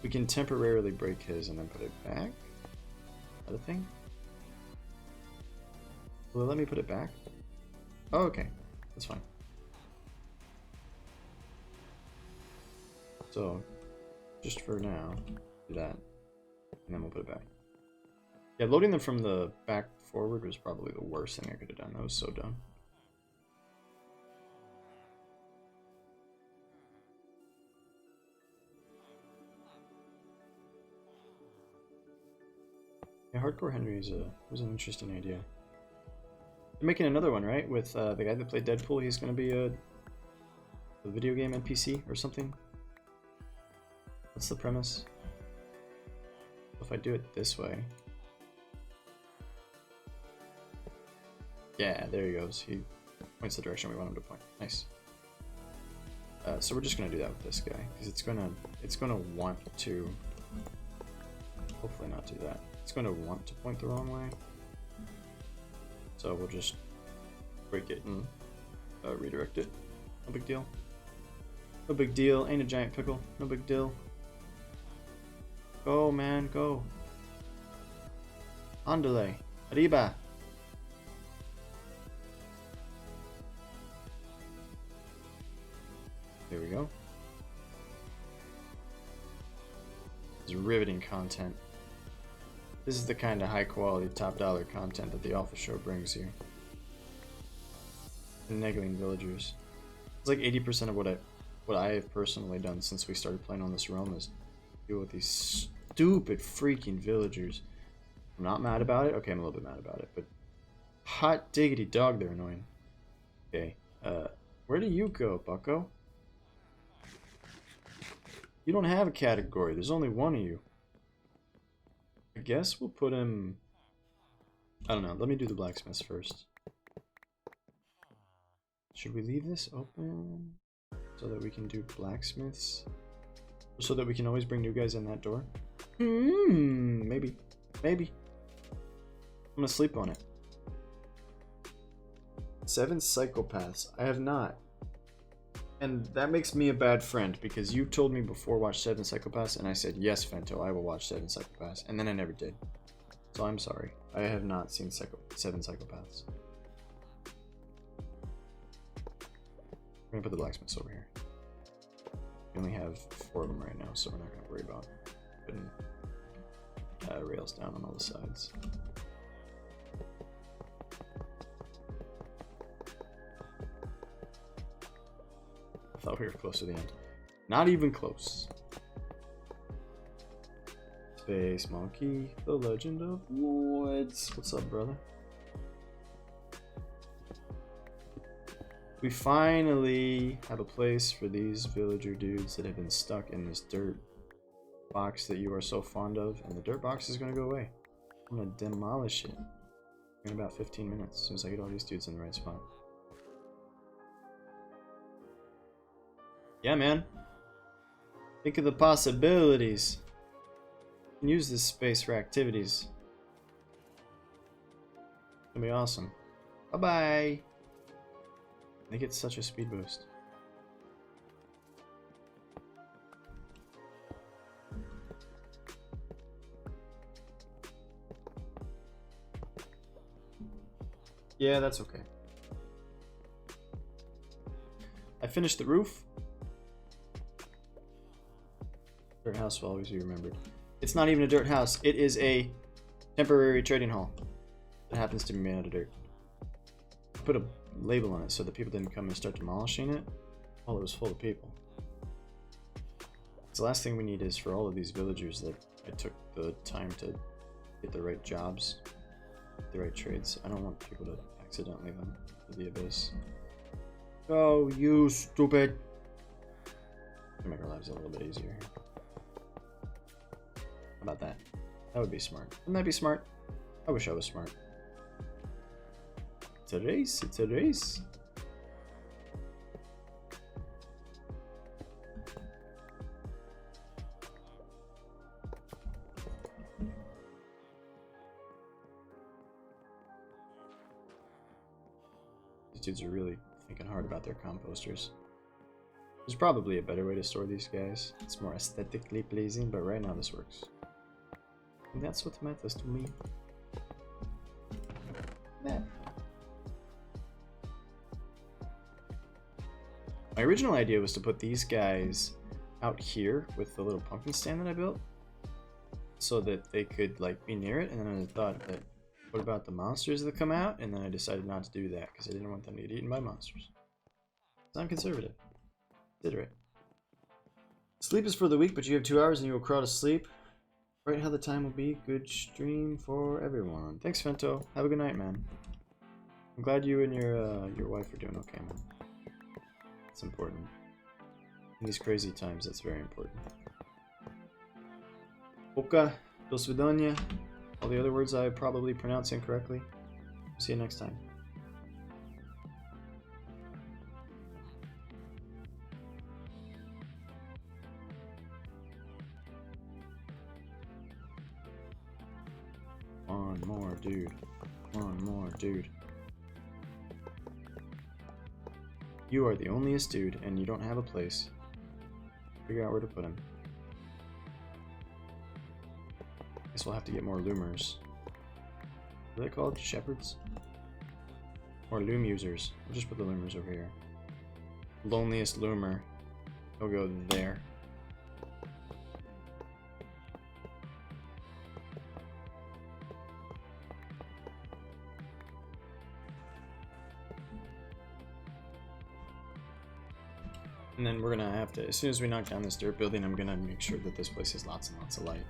We can temporarily break his and then put it back? Is that a thing? Will it let me put it back? Oh, okay. That's fine. So, just for now, do that. And then we'll put it back. Yeah, loading them from the back forward was probably the worst thing I could have done. That was so dumb. Yeah, Hardcore Henry was an interesting idea. They're making another one, right? With the guy that played Deadpool. He's going to be a video game NPC or something. That's the premise. If I do it this way. Yeah, there he goes. He points the direction we want him to point. Nice. So we're just gonna do that with this guy because it's gonna want to. Hopefully not do that. It's gonna want to point the wrong way. So we'll just break it and redirect it. No big deal. No big deal. Ain't a giant pickle. No big deal. Go, man, go. Andale. Arriba. There we go. This is riveting content. This is the kind of high quality, top dollar content that the Awfl show brings you. Negling villagers. It's like 80% of what I have personally done since we started playing on this realm is deal with these stupid freaking villagers. I'm not mad about it. Okay, I'm a little bit mad about it, but hot diggity dog, they're annoying. Okay, where do you go, bucko? You don't have a category. There's only one of you. I guess we'll put him... I don't know. Let me do the blacksmiths first. Should we leave this open so that we can do blacksmiths? So that we can always bring new guys in that door? Maybe. Maybe. I'm gonna sleep on it. 7 psychopaths. I have not. And that makes me a bad friend because you told me before watch 7 psychopaths and I said yes, Fento, I will watch 7 psychopaths, and then I never did. So I'm sorry. I have not seen 7 psychopaths. I'm gonna put the blacksmiths over here. We only have 4 of them right now, so we're not gonna worry about putting rails down on all the sides. I thought we were close to the end. Not even close. Space Monkey, the Legend of Woods. What's up, brother? We finally have a place for these villager dudes that have been stuck in this dirt box that you are so fond of, and the dirt box is going to go away. I'm going to demolish it in about 15 minutes as soon as I get all these dudes in the right spot. Yeah, man. Think of the possibilities. You can use this space for activities. It's gonna be awesome. Bye-bye. They get such a speed boost. Yeah, that's okay. I finished the roof. Dirt house will always be remembered. It's not even a dirt house. It is a temporary trading hall. It happens to be made out of dirt. I put a label on it so that people didn't come and start demolishing it while it was full of people. So the last thing we need is for all of these villagers that I took the time to get the right jobs, the right trades. I don't want people to accidentally them to the abyss. Oh, you stupid! To make our lives a little bit easier. How about that? That would be smart. Wouldn't that be smart? I wish I was smart. It's a race, it's a race. These dudes are really thinking hard about their composters. There's probably a better way to store these guys. It's more aesthetically pleasing, but right now this works. And that's what matters to me. That. My original idea was to put these guys out here with the little pumpkin stand that I built, so that they could like be near it. And then I thought that, what about the monsters that come out? And then I decided not to do that because I didn't want them to get eaten by monsters. So I'm conservative. Considerate. Sleep is for the weak, but you have 2 hours and you will crawl to sleep. Right how the time will be. Good stream for everyone. Thanks, Fento. Have a good night, man. I'm glad you and your wife are doing okay, man. It's important. In these crazy times, that's very important. Oka, do svidania. All the other words I probably pronounce incorrectly. See you next time. One more, dude. One more, dude. You are the onlyest dude, and you don't have a place. Figure out where to put him. Guess we'll have to get more loomers. What are they called? Shepherds? Or loom users. We'll just put the loomers over here. Loneliest loomer. He'll go there. And then we're gonna have to, as soon as we knock down this dirt building, I'm gonna make sure that this place has lots and lots of light,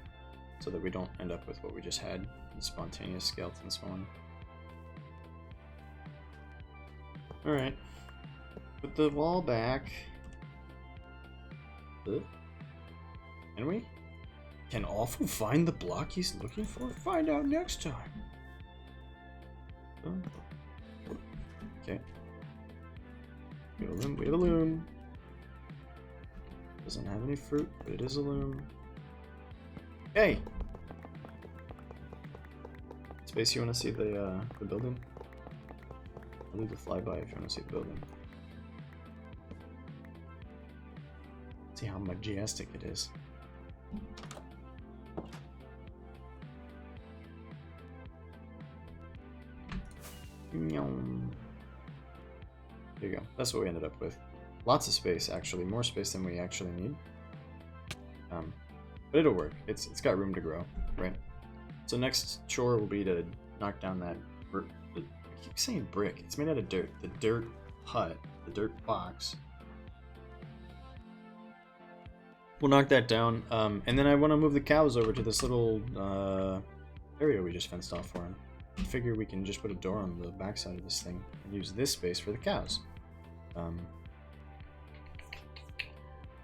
so that we don't end up with what we just had, the spontaneous skeleton spawn. Alright. Put the wall back. Can we? Can Awfl find the block he's looking for? Find out next time. Okay. We have a loom. We have a loom. Doesn't have any fruit, but it is a loom. Hey! Space, you want to see the building? I'll leave the flyby if you want to see the building. See how majestic it is. There you go. That's what we ended up with. Lots of space, actually. More space than we actually need. But it'll work. It's got room to grow, right? So next chore will be to knock down that... I keep saying brick. It's made out of dirt. The dirt hut. The dirt box. We'll knock that down. And then I want to move the cows over to this little area we just fenced off for them. I figure we can just put a door on the backside of this thing and use this space for the cows.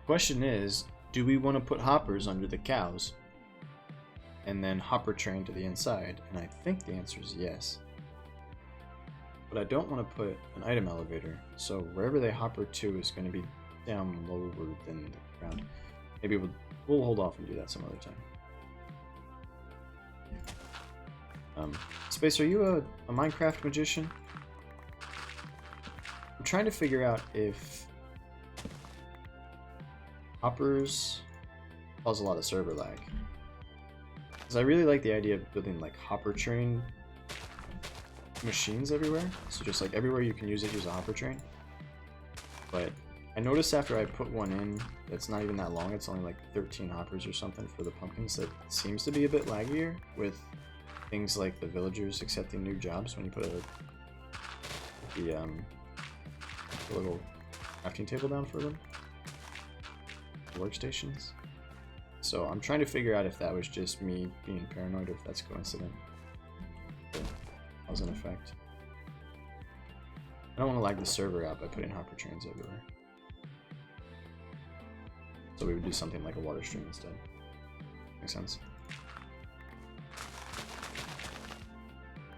Question is, do we want to put hoppers under the cows and then hopper train to the inside? And I think the answer is yes. But I don't want to put an item elevator, so wherever they hopper to is going to be down lower than the ground. Maybe we'll hold off and do that some other time. Space, are you a Minecraft magician? I'm trying to figure out if hoppers cause a lot of server lag. Because I really like the idea of building like hopper train machines everywhere. So just like everywhere you can use it, use a hopper train. But I noticed after I put one in that's not even that long, it's only like 13 hoppers or something for the pumpkins, that seems to be a bit laggier with things like the villagers accepting new jobs when you put the little crafting table down for them, the workstations. So I'm trying to figure out if that was just me being paranoid or if that's coincident. Cause and effect. I don't want to lag the server out by putting hopper trains everywhere. So we would do something like a water stream instead. Makes sense?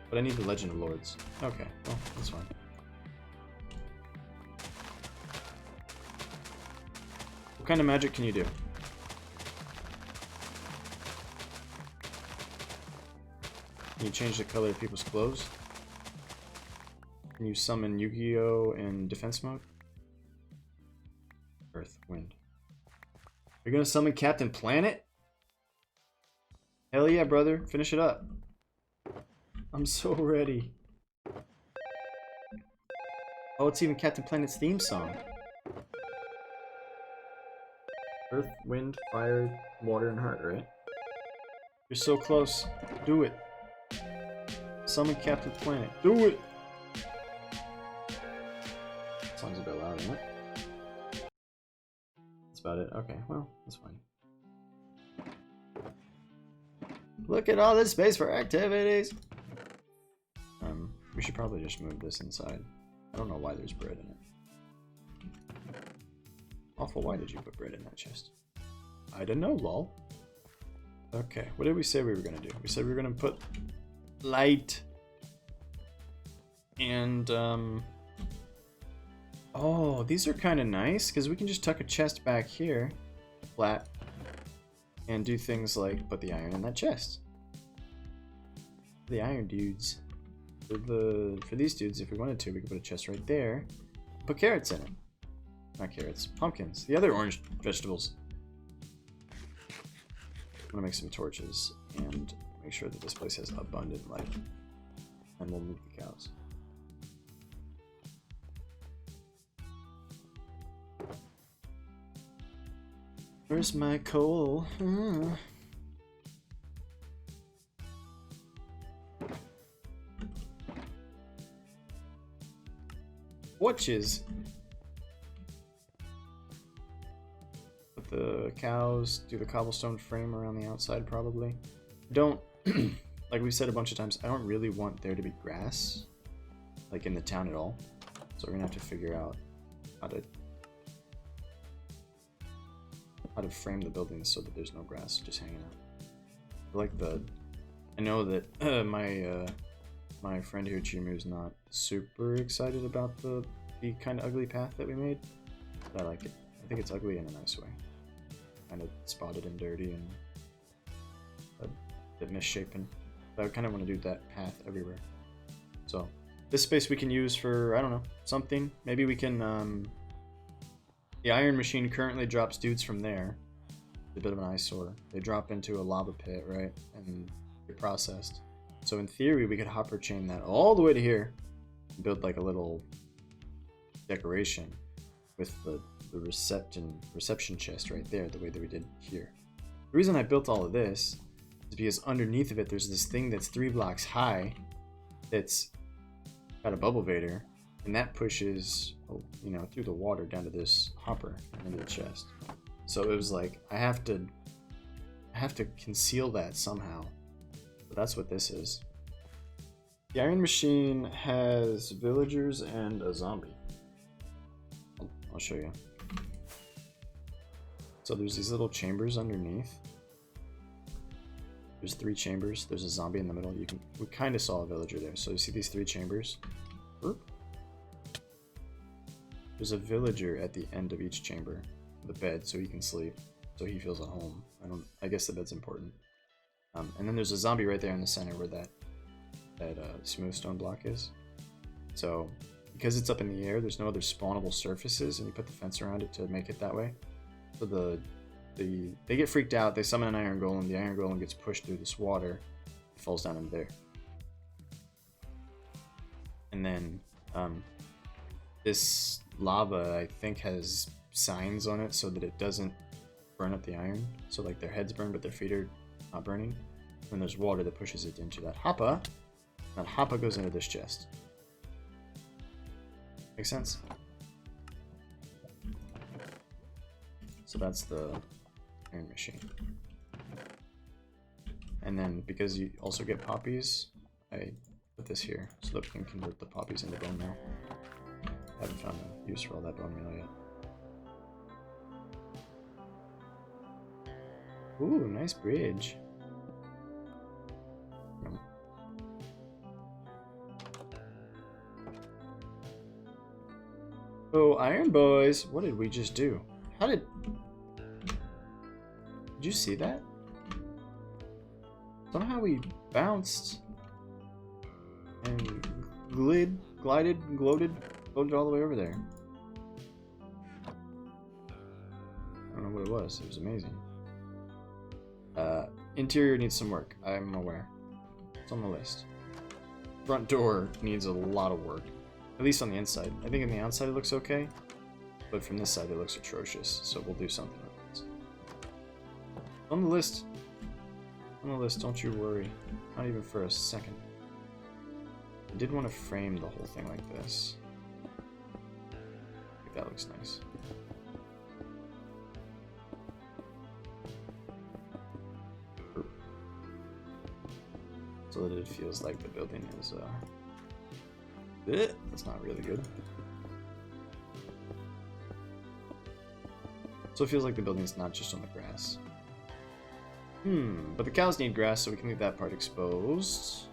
But I need the Legend of Lords. Okay, well, that's fine. What kind of magic can you do? Can you change the color of people's clothes? Can you summon Yu-Gi-Oh! In defense mode? Earth, wind. You're gonna summon Captain Planet? Hell yeah, brother. Finish it up. I'm so ready. Oh, it's even Captain Planet's theme song. Earth, wind, fire, water, and heart, right? You're so close. Do it. Summon Captain Planet. Do it! Song's a bit loud, isn't it? That's about it. Okay, well, that's fine. Look at all this space for activities! We should probably just move this inside. I don't know why there's bread in it. Awful, why did you put bread in that chest? I don't know, lol. Okay, what did we say we were gonna do? We said we were gonna put light and oh, these are kind of nice because we can just tuck a chest back here flat and do things like put the iron in that chest. The iron dudes. For these dudes, if we wanted to, we could put a chest right there, put carrots in it. Not carrots, pumpkins, the other orange vegetables. I'm gonna make some torches and make sure that this place has abundant light, and we'll move the cows. Where's my coal? Watches. Put the cows, do the cobblestone frame around the outside probably. Don't, like we said a bunch of times, I don't really want there to be grass, like in the town at all. So we're gonna have to figure out how to frame the buildings so that there's no grass just hanging out. I know that my friend here, Chimu, is not super excited about the the kind of ugly path that we made. But I like it. I think it's ugly in a nice way. Kind of spotted and dirty and a bit misshapen. But I kind of want to do that path everywhere. So this space we can use for, I don't know, something. Maybe we can, the iron machine currently drops dudes from there. It's a bit of an eyesore. They drop into a lava pit, right? And get processed. So in theory, we could hopper chain that all the way to here. And build like a little decoration with the reception chest right there, the way that we did here. The reason I built all of this is because underneath of it, there's this thing that's 3 blocks high that's got a bubble vader, and that pushes, you know, through the water down to this hopper and into the chest. So it was like I have to conceal that somehow. But that's what this is. The iron machine has villagers and a zombie. I'll show you. So there's these little chambers underneath. There's 3 chambers. There's a zombie in the middle. We kind of saw a villager there. So you see these 3 chambers? Oop. There's a villager at the end of each chamber. The bed, so he can sleep. So he feels at home. I guess the bed's important. And then there's a zombie right there in the center where that smooth stone block is. So because it's up in the air, there's no other spawnable surfaces, and you put the fence around it to make it that way. So they get freaked out. They summon an iron golem. The iron golem gets pushed through this water. It falls down in there. And then this lava, I think, has signs on it so that it doesn't burn up the iron. So like their heads burn, but their feet are not burning. When there's water that pushes it into that hopper, that hopper goes into this chest. Make sense? So that's the iron machine. And then because you also get poppies, I put this here so that we can convert the poppies into bone meal. I haven't found a use for all that bone meal yet. Ooh, nice bridge. Oh, Iron Boys, what did we just do? Did you see that? Somehow we bounced and glided all the way over there. I don't know what it was. It was amazing. Interior needs some work. I'm aware. It's on the list. Front door needs a lot of work. At least on the inside. I think on the outside it looks okay. But from this side it looks atrocious. So we'll do something with this. On the list. On the list, don't you worry. Not even for a second. I did want to frame the whole thing like this. I think that looks nice. So that it feels like the building is, that's not really good. So it feels like the building's not just on the grass. But the cows need grass, so we can leave that part exposed.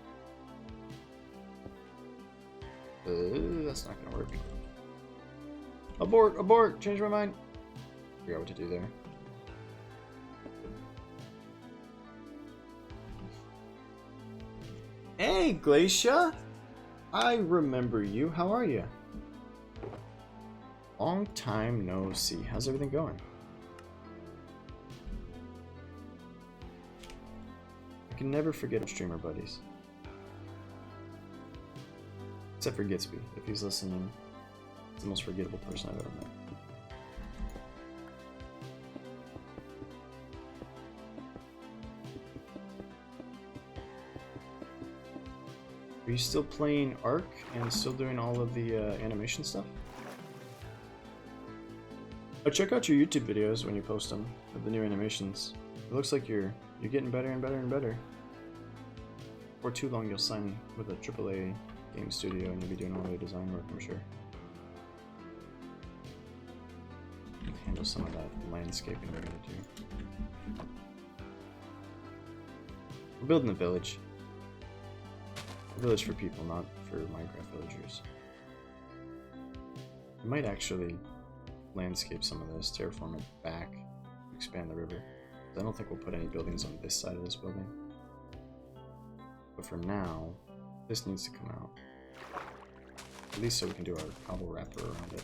That's not gonna work. Abort! Abort! Change my mind! Figure out what to do there. Hey, Glacia! I remember you. How are you? Long time no see. How's everything going? I can never forget our streamer buddies. Except for GITZB. If he's listening, he's the most forgettable person I've ever met. Are you still playing Ark and still doing all of the animation stuff? Check out your YouTube videos when you post them of the new animations. It looks like you're getting better and better and better. For too long, you'll sign with a AAA game studio and you'll be doing all the design work, I'm sure. Handle some of that landscaping we're gonna do. We're building a village. A village for people, not for Minecraft villagers. I might actually landscape some of this, terraform it back, expand the river. I don't think we'll put any buildings on this side of this building. But for now, this needs to come out. At least so we can do our cobble wrapper around it.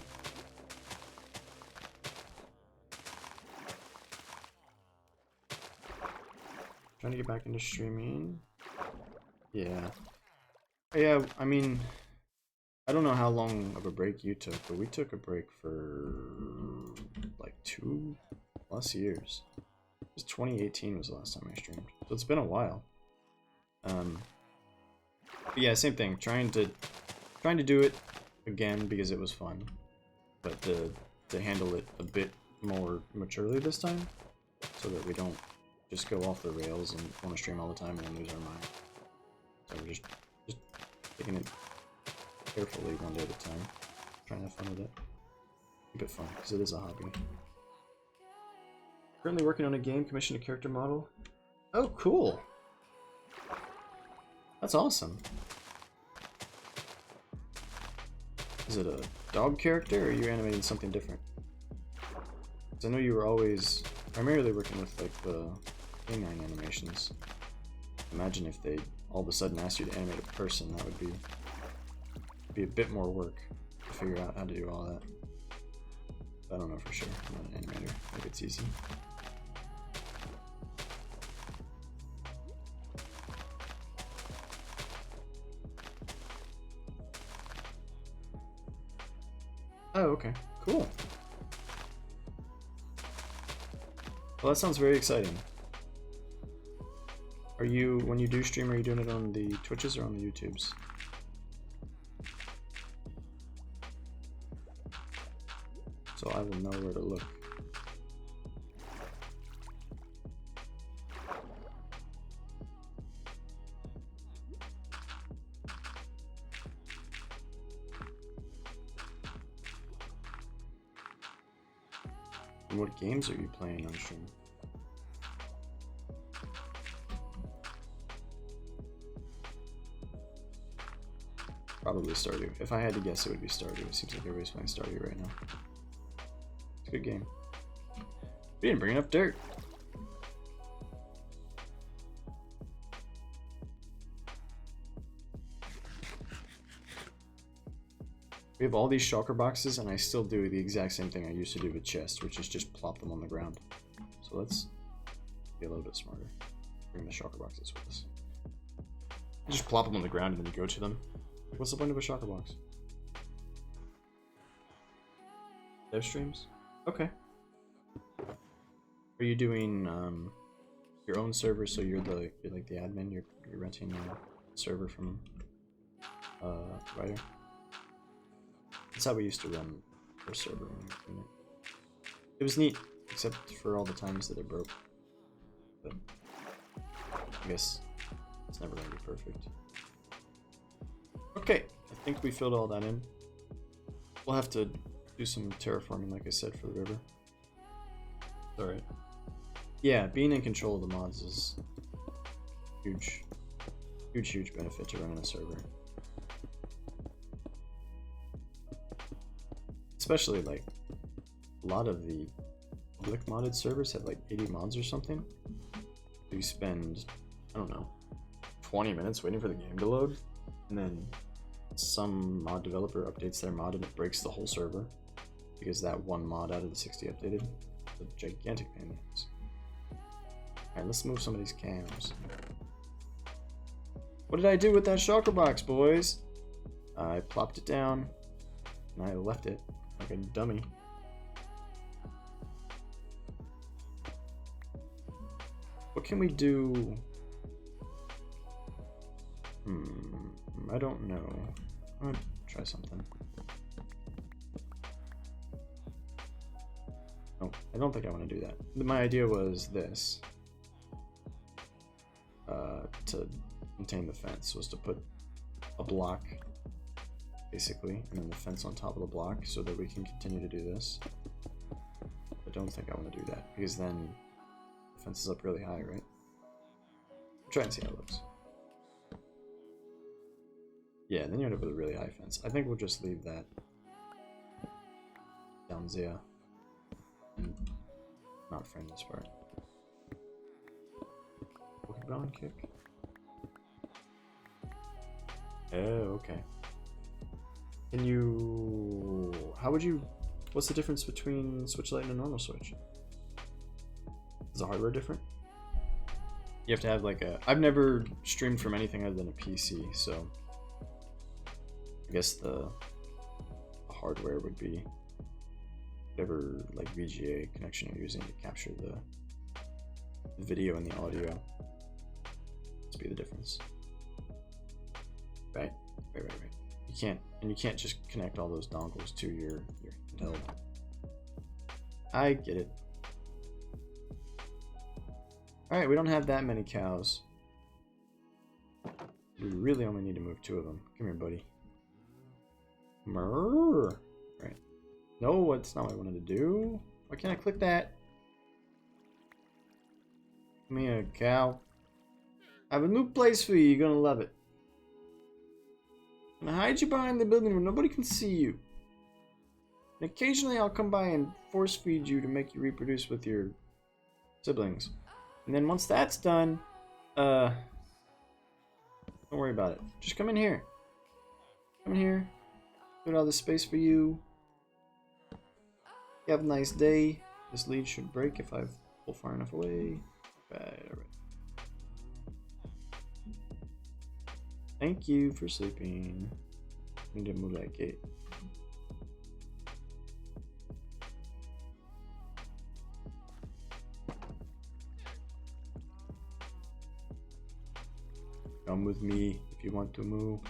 Trying to get back into streaming. Yeah. Yeah, I mean, I don't know how long of a break you took, but we took a break for like 2+ years. It was 2018 was the last time I streamed, so it's been a while. But yeah, same thing. Trying to do it again because it was fun, but to handle it a bit more maturely this time, so that we don't just go off the rails and want to stream all the time and then lose our mind. So we're just taking it carefully one day at a time, trying to have fun with it. Keep it fun, because it is a hobby. Currently working on a game, commissioned a character model. Oh, cool! That's awesome. Is it a dog character, or are you animating something different? Because I know you were always primarily working with like the canine animations. Imagine if they all of a sudden asked you to animate a person, that would be a bit more work to figure out how to do all that. I don't know for sure. I'm not an animator. Maybe it's easy. Oh, okay. Cool. Well, that sounds very exciting. Are you, when you do stream, are you doing it on the Twitches or on the YouTubes? So I will know where to look. And what games are you playing on stream? Probably Stardew. If I had to guess, it would be Stardew. It seems like everybody's playing Stardew right now. It's a good game. We didn't bring enough dirt. We have all these shulker boxes, and I still do the exact same thing I used to do with chests, which is just plop them on the ground. So let's be a little bit smarter. Bring the shulker boxes with us. You just plop them on the ground and then you go to them. What's the point of a shulker box? Dev streams? Okay. Are you doing your own server? So you're like the admin. You're renting a server from Writer. That's how we used to run our server when we were doing it. It was neat, except for all the times that it broke. But I guess it's never gonna be perfect. Okay, I think we filled all that in. We'll have to do some terraforming, like I said, for the river. Alright. Yeah, being in control of the mods is huge benefit to running a server. Especially, like, a lot of the public modded servers have like 80 mods or something. So you spend, I don't know, 20 minutes waiting for the game to load, and then some mod developer updates their mod and it breaks the whole server because that one mod out of the 60 updated. It's a gigantic pain in the ass. Alright, let's move some of these cams. What did I do with that shulker box, boys? I plopped it down and I left it like a dummy. What can we do? I don't know. I'm gonna try something. No, I don't think I want to do that. My idea was this. To contain the fence was to put a block, basically, and then the fence on top of the block so that we can continue to do this. I don't think I want to do that, because then the fence is up really high, right? Try and see how it looks. Yeah, then you end up with a really high fence. I think we'll just leave that down there. And not frame this part. Pokeball kick. Oh, okay. Can you... How would you... What's the difference between Switch Lite and a normal Switch? Is the hardware different? You have to have like a... I've never streamed from anything other than a PC, so... I guess the hardware would be whatever like VGA connection you're using to capture the video and the audio. Let's be the difference. Right. You can't just connect all those dongles to your handheld. I get it. Alright, we don't have that many cows. We really only need to move 2 of them. Come here, buddy. Murr. Right. No, that's not what I wanted to do. Why can't I click that? Come here, cow. I have a new place for you. You're gonna love it. I'm gonna hide you behind the building where nobody can see you. And occasionally I'll come by and force feed you to make you reproduce with your siblings. And then once that's done, don't worry about it. Just come in here. Come in here. Put all this space for you. You have a nice day. This lead should break if I pull far enough away. Right, alright. Thank you for sleeping. I need to move that gate. Come with me if you want to move.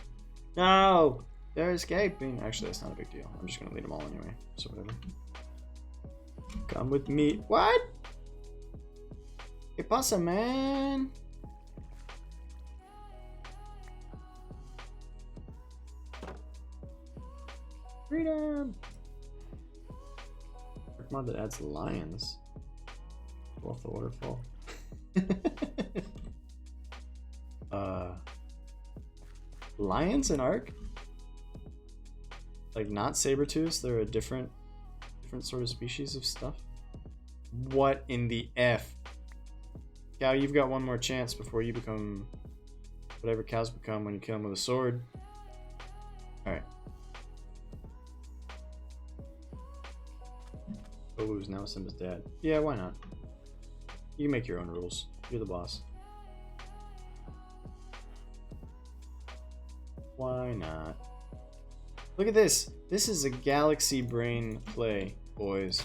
No! They're escaping. Actually, that's not a big deal. I'm just gonna lead them all anyway. So whatever. Come with me. What? ¿Qué pasa, man? Freedom! Mod that adds lions. Off the waterfall. Lions in Ark? Like not saber-tooths, they're a different sort of species of stuff. What in the F? Cow, you've got one more chance before you become whatever cows become when you kill them with a sword. Alright. Oh, who's now Simba's dad? Yeah, why not? You can make your own rules. You're the boss. Why not? Look at this. This is a galaxy brain play, boys.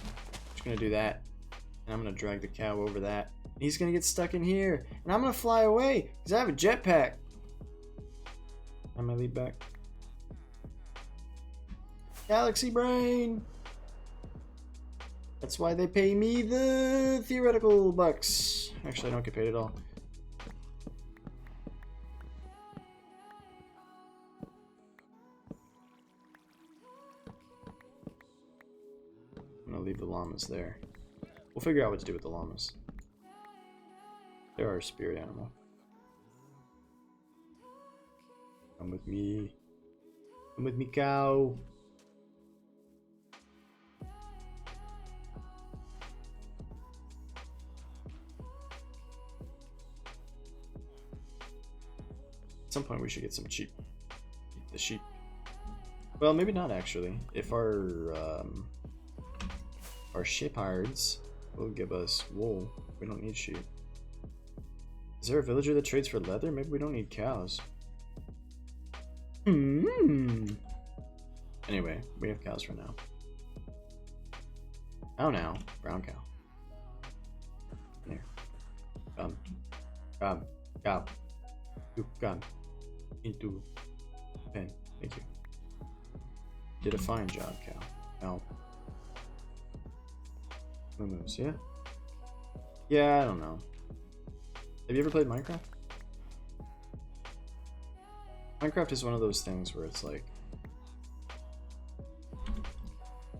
Just gonna do that. And I'm gonna drag the cow over that. And he's gonna get stuck in here. And I'm gonna fly away because I have a jetpack. Am I lead back? Galaxy brain. That's why they pay me the theoretical bucks. Actually, I don't get paid at all. I'm gonna leave the llamas there. We'll figure out what to do with the llamas. They're our spirit animal. Come with me. Come with me, cow. At some point we should get some sheep. The sheep. Well, maybe not actually. If our shepherds will give us wool, we don't need sheep. Is there a villager that trades for leather? Maybe we don't need cows. Anyway, we have cows for now. Oh, now brown cow. Here, come, cow. You come into pen. Thank you. Did a fine job, cow. Now, moves, yeah? Yeah, I don't know. Have you ever played Minecraft? Minecraft is one of those things where it's like,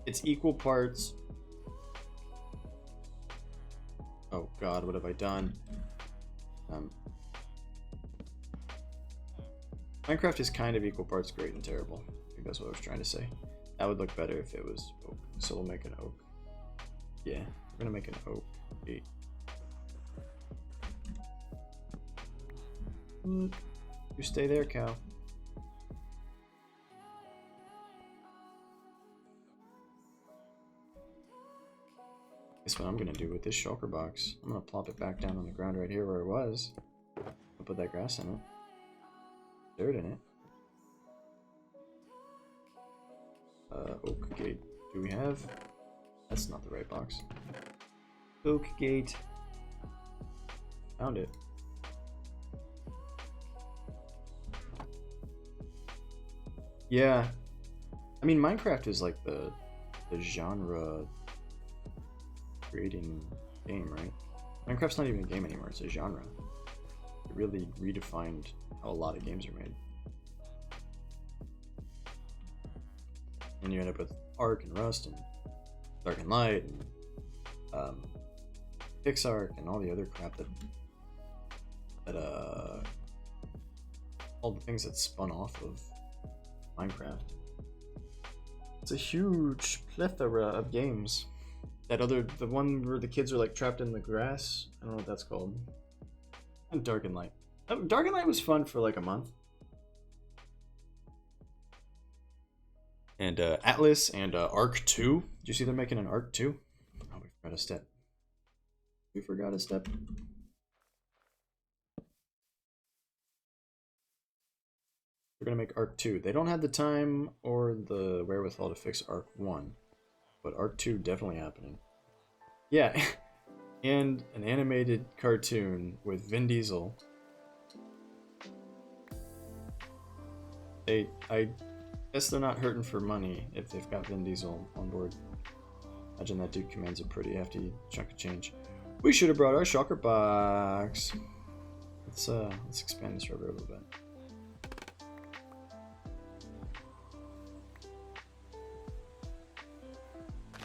it's equal parts. Oh god, what have I done? Minecraft is kind of equal parts great and terrible. I think that's what I was trying to say. That would look better if it was oak. So we'll make an oak. Yeah, we're gonna make an oak 8. You stay there, cow. Guess what I'm gonna do with this shulker box? I'm gonna plop it back down on the ground right here where it was. I'll put that grass in it. Dirt in it. Oak gate. Do we have? That's not the right box. Oak gate. Found it. Yeah. I mean, Minecraft is like the genre creating game, right? Minecraft's not even a game anymore, it's a genre. It really redefined how a lot of games are made. And you end up with Ark and Rust and Dark and Light and PixArk and all the other crap that all the things that spun off of Minecraft. It's a huge plethora of games. The one where the kids are like trapped in the grass, I don't know what that's called. And Dark and Light. Dark and Light was fun for like a month. And Atlas and Ark 2. Did you see they're making an Ark 2? Oh, we forgot a step. We forgot a step. We're gonna make Ark 2. They don't have the time or the wherewithal to fix Ark 1. But Ark 2 definitely happening. Yeah. And an animated cartoon with Vin Diesel. I guess they're not hurting for money if they've got Vin Diesel on board. Imagine that dude commands a pretty hefty chunk of change. We should have brought our shulker box. Let's expand this river a little bit.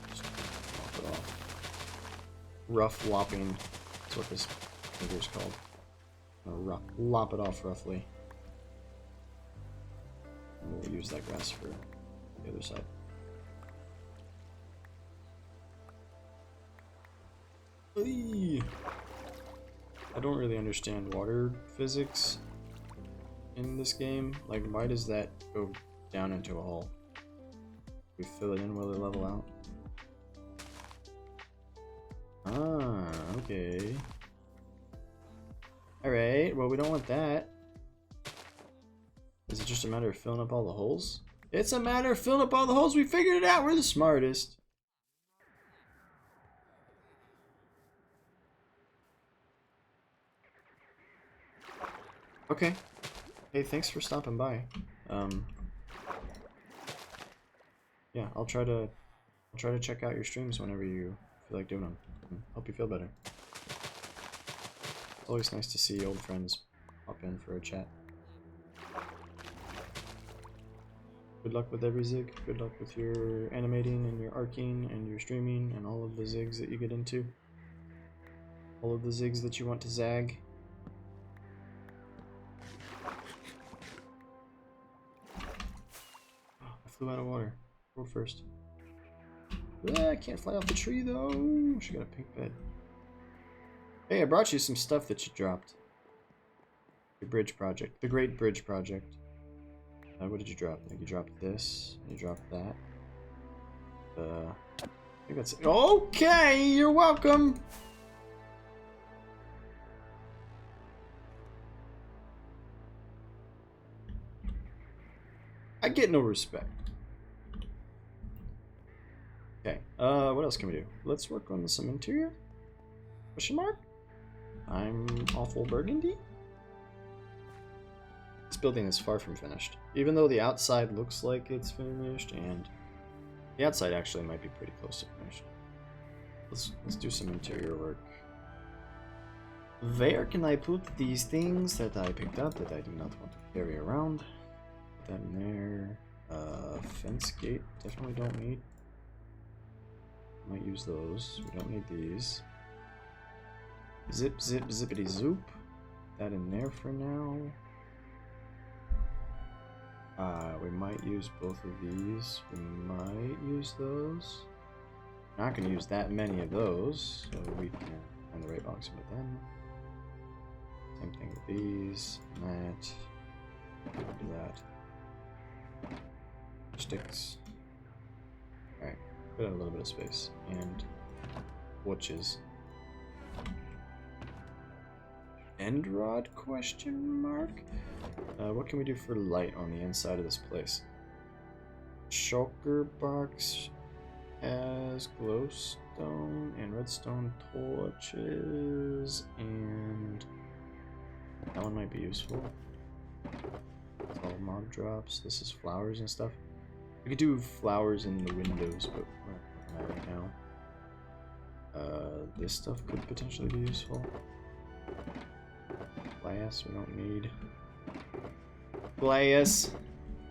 Just lop it off. Rough lopping. That's what this finger is called. Lop it off roughly. And we'll use that grass for the other side. Eey. I don't really understand water physics in this game. Like, why does that go down into a hole? We fill it in, will it level out? Ah, okay. Alright, well, we don't want that. Is it just a matter of filling up all the holes? It's a matter of filling up all the holes. We figured it out. We're the smartest. Okay. Hey, thanks for stopping by. Yeah, I'll try to check out your streams whenever you feel like doing them. Hope you feel better. It's always nice to see old friends pop in for a chat. Good luck with every zig. Good luck with your animating and your arcing and your streaming and all of the zigs that you get into. All of the zigs that you want to zag. Oh, I flew out of water. Go first. I can't fly off the tree though. She got a pink bed. Hey, I brought you some stuff that you dropped. The bridge project. The Great Bridge Project. What did you drop? I think you dropped this. And you dropped that. I think that's it. Okay, you're welcome. I get no respect. Okay, what else can we do? Let's work on some interior. Question mark? I'm Awfl Burgundy. This building is far from finished. Even though the outside looks like it's finished, and the outside actually might be pretty close to finished. Let's do some interior work. Where can I put these things that I picked up that I do not want to carry around? Put that in there. Fence gate, definitely don't need. Might use those. We don't need these. Zip, zip, zippity zoop. That in there for now. We might use both of these. We might use those. Not going to use that many of those, so we can find the right box and put them. Same thing with these, and that. Do that. Sticks. Alright, put in a little bit of space. And watches. End rod question mark? What can we do for light on the inside of this place? Shulker box has glowstone and redstone torches, and that one might be useful. It's all mob drops. This is flowers and stuff. We could do flowers in the windows, but we're not right now. This stuff could potentially be useful. Glass, we don't need. Glass!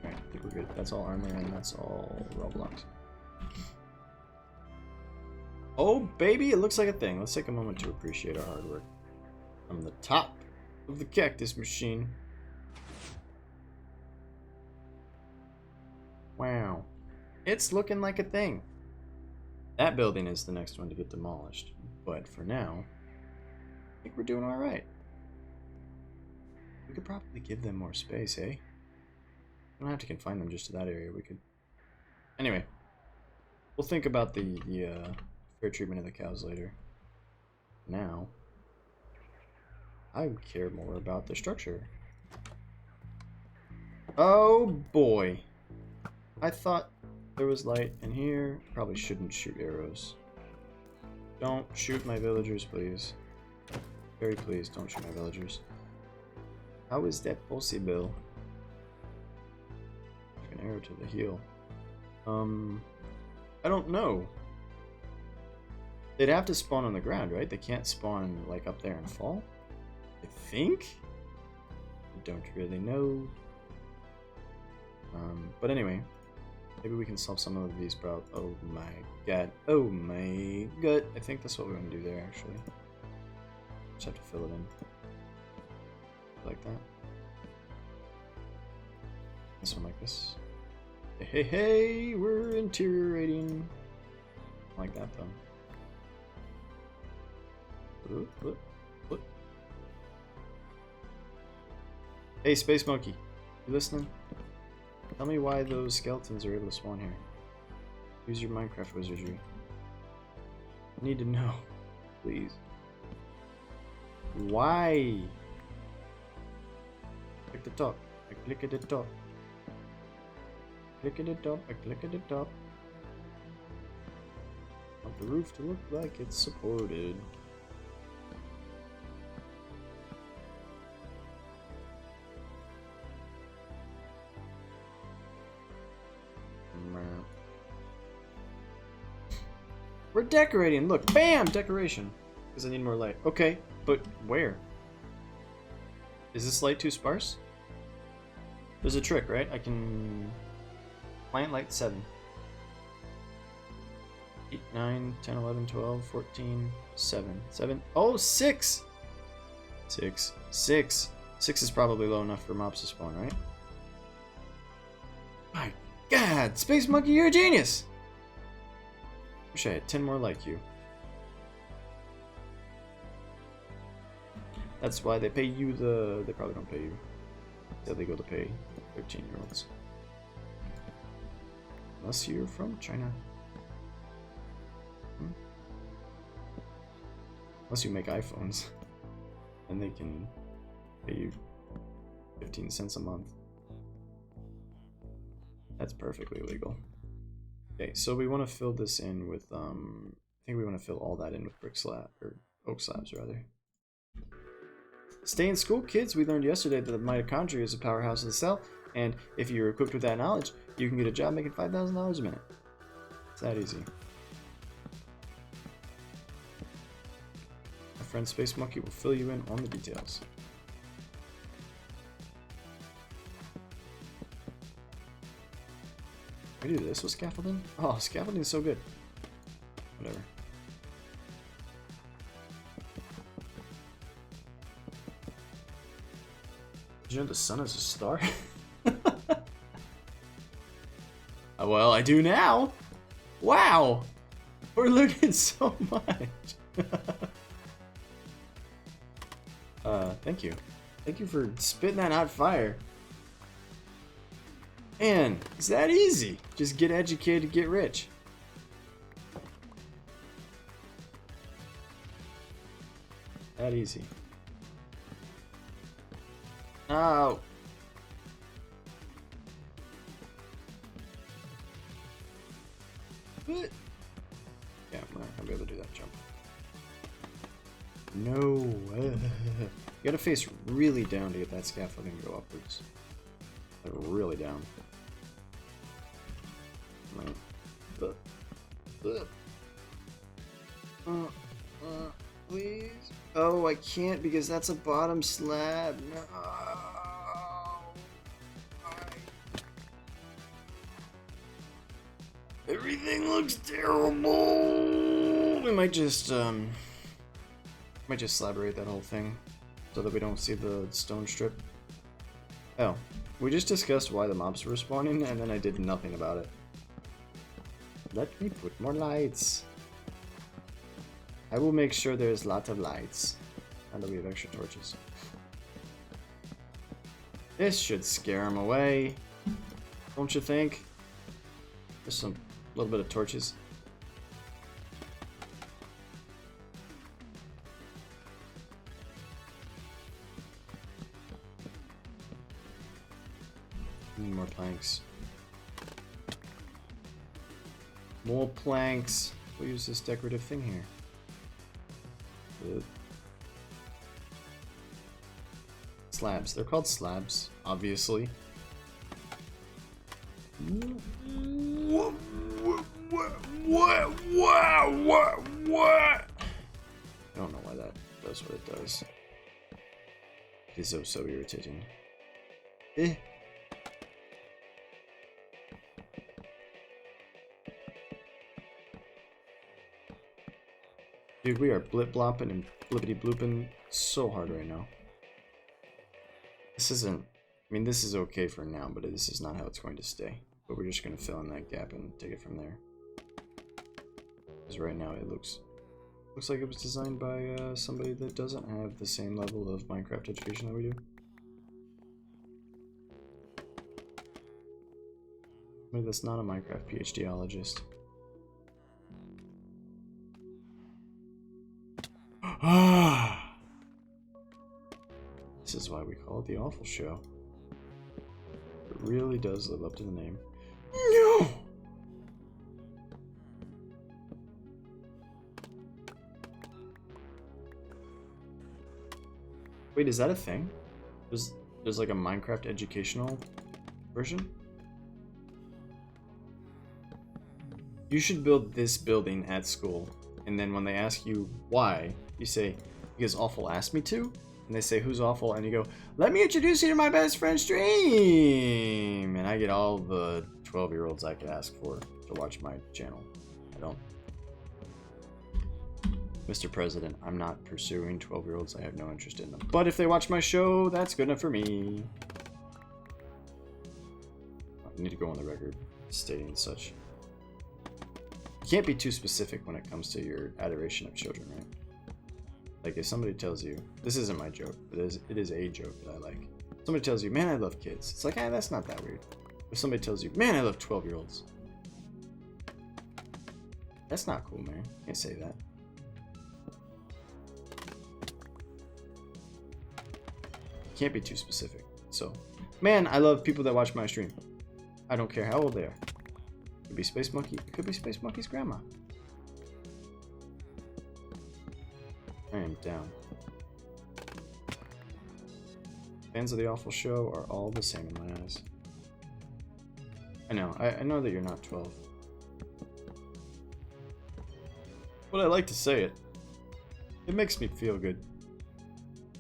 Alright, I think we're good. That's all armor and that's all Roblox. Oh, baby, it looks like a thing. Let's take a moment to appreciate our hard work. From the top of the cactus machine. Wow. It's looking like a thing. That building is the next one to get demolished. But for now, I think we're doing alright. We could probably give them more space, eh? We don't have to confine them just to that area. We could... Anyway. We'll think about the fair treatment of the cows later. Now, I care more about the structure. Oh boy. I thought there was light in here. Probably shouldn't shoot arrows. Don't shoot my villagers, please. Very please, don't shoot my villagers. How is that possible? An arrow to the heel. I don't know. They'd have to spawn on the ground, right? They can't spawn like up there and fall. I think. I don't really know. But anyway, maybe we can solve some of these problems. Oh my god. Oh my god. I think that's what we're gonna do there, actually. Just have to fill it in. Like that. This one like this. Hey, hey, we're interior-rating. Like that, though. Look. Hey, Space Monkey. You listening? Tell me why those skeletons are able to spawn here. Use your Minecraft wizardry. I need to know. Please. Why? Click the top. I click at the top. Click at the top. I click at the top. Want the roof to look like it's supported. We're decorating. Look, bam, decoration. Because I need more light. Okay, but where? Is this light too sparse? There's a trick, right? I can plant light 7. 8, 9, 10, 11, 12, 14, 7. 7. Oh, 6! 6. 6. 6 is probably low enough for mobs to spawn, right? My god! Space Monkey, you're a genius! Wish I had 10 more like you. That's why they pay you the... They probably don't pay you. It's illegal to pay 13-year-olds. Unless you're from China. Unless you make iPhones. And they can pay you 15 cents a month. That's perfectly legal. Okay, so we want to fill this in with, I think we want to fill all that in with brick slab, or oak slabs rather. Stay in school, kids. We learned yesterday that the mitochondria is a powerhouse of the cell, and if you're equipped with that knowledge, you can get a job making $5,000 a minute. It's that easy. My friend Space Monkey will fill you in on the details. We do this with scaffolding? Oh, scaffolding is so good. Whatever. Did you know the sun is a star? Well, I do now. Wow. We're learning so much. Thank you. Thank you for spitting that hot fire. Man, it's that easy. Just get educated, get rich. That easy. Oh. What? Yeah, I'm not gonna be able to do that jump. No. You gotta face really down to get that scaffolding to go upwards. Like really down. Please. Oh, I can't because that's a bottom slab. No. Everything looks terrible. We might just slaberate that whole thing so that we don't see the stone strip. Oh, we just discussed why the mobs were spawning and then I did nothing about it. Let me put more lights. I will make sure there's lots of lights. And that we have extra torches. This should scare them away. Don't you think? Just a little bit of torches. Need more planks. More planks. We'll use this decorative thing here. Good. Slabs. They're called slabs, obviously. What? I don't know why that does what it does. It is so irritating. Eh. Dude, we are blip-blopping and blippity-blooping so hard right now. This isn't... I mean, this is okay for now, but this is not how it's going to stay. But we're just going to fill in that gap and take it from there. Because right now it looks like it was designed by somebody that doesn't have the same level of Minecraft education that we do. Maybe that's not a Minecraft PhDologist. This is why we call it the Awfl Show. It really does live up to the name. No! Wait, is that a thing? There's like a Minecraft educational version? You should build this building at school, and then when they ask you why, you say, because Awfl asked me to, and they say, who's Awfl? And you go, let me introduce you to my best friend Stream! And I get all the 12-year-olds I could ask for to watch my channel. I don't. Mr. President, I'm not pursuing 12-year-olds. I have no interest in them. But if they watch my show, that's good enough for me. I need to go on the record stating such. You can't be too specific when it comes to your adoration of children, right? Like if somebody tells you, this isn't my joke, but it is a joke that I like. Somebody tells you, man, I love kids. It's like, that's not that weird. If somebody tells you, man, I love 12-year-olds. That's not cool, man. You can't say that. You can't be too specific. So, man, I love people that watch my stream. I don't care how old they are. It could be Space Monkey. It could be Space Monkey's grandma. I am down. Fans of the Awfl Show are all the same in my eyes. I know. I know that you're not 12. But I like to say it. It makes me feel good.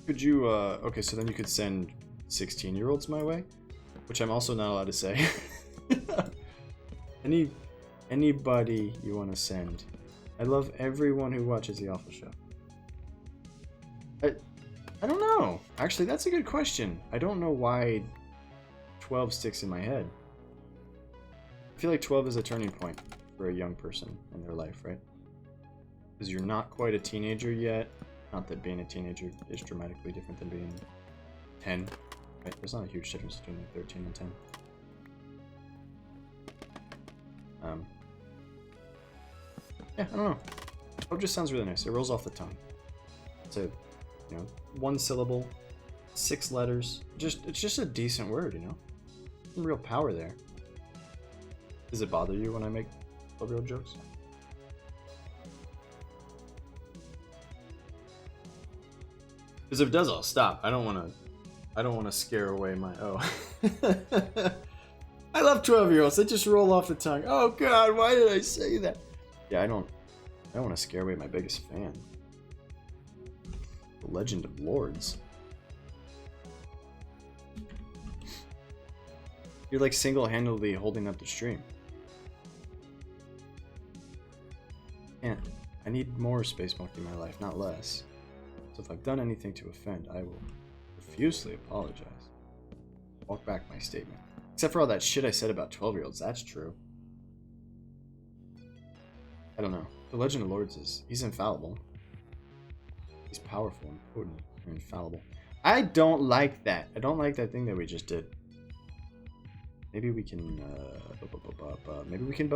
Could you, okay, so then you could send 16-year-olds my way? Which I'm also not allowed to say. Anybody you want to send. I love everyone who watches the Awfl Show. I don't know. Actually, that's a good question. I don't know why 12 sticks in my head. I feel like 12 is a turning point for a young person in their life, right? Because you're not quite a teenager yet. Not that being a teenager is dramatically different than being 10. Right? There's not a huge difference between like 13 and 10. Yeah, I don't know. Oh, it just sounds really nice. It rolls off the tongue. It's a, you know, 1 syllable, 6 letters. It's just a decent word, you know? Some real power there. Does it bother you when I make 12-year-old jokes? Because if it does, I'll stop. I don't want to scare away my I love 12-year-olds. They just roll off the tongue. Oh God, why did I say that? Yeah, I don't want to scare away my biggest fan. The Legend of Lords. You're like single-handedly holding up the stream. Man, I need more Space Monkey in my life, not less. So if I've done anything to offend, I will profusely apologize. Walk back my statement. Except for all that shit I said about 12-year-olds, that's true. I don't know. The Legend of Lords he's infallible. He's powerful and potent and infallible. I don't like that. I don't like that thing that we just did. Maybe we can, you know? Maybe we can,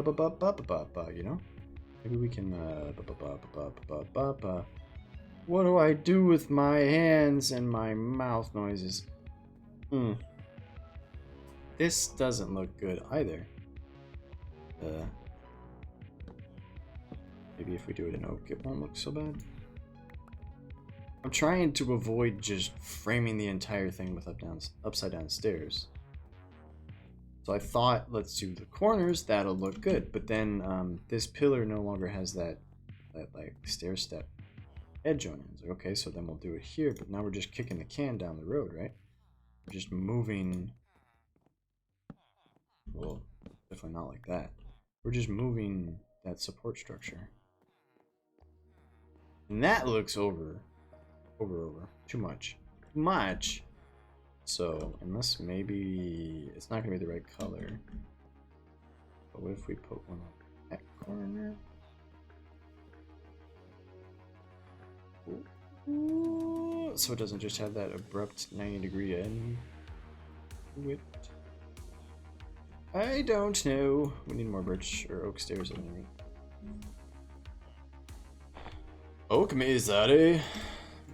what do I do with my hands and my mouth noises? This doesn't look good either. Maybe if we do it in oak, it won't look so bad. I'm trying to avoid just framing the entire thing with upside down stairs. So I thought, let's do the corners, that'll look good. But then this pillar no longer has that like stair step edge on it. It's like, okay, so then we'll do it here, but now we're just kicking the can down the road, right? We're just moving. Well, definitely not like that. We're just moving that support structure. And that looks over. Too much. So, unless maybe it's not gonna be the right color. But what if we put one on that corner? Ooh. So it doesn't just have that abrupt 90-degree end with. I don't know. We need more birch or oak stairs at any rate. Oak Mizare.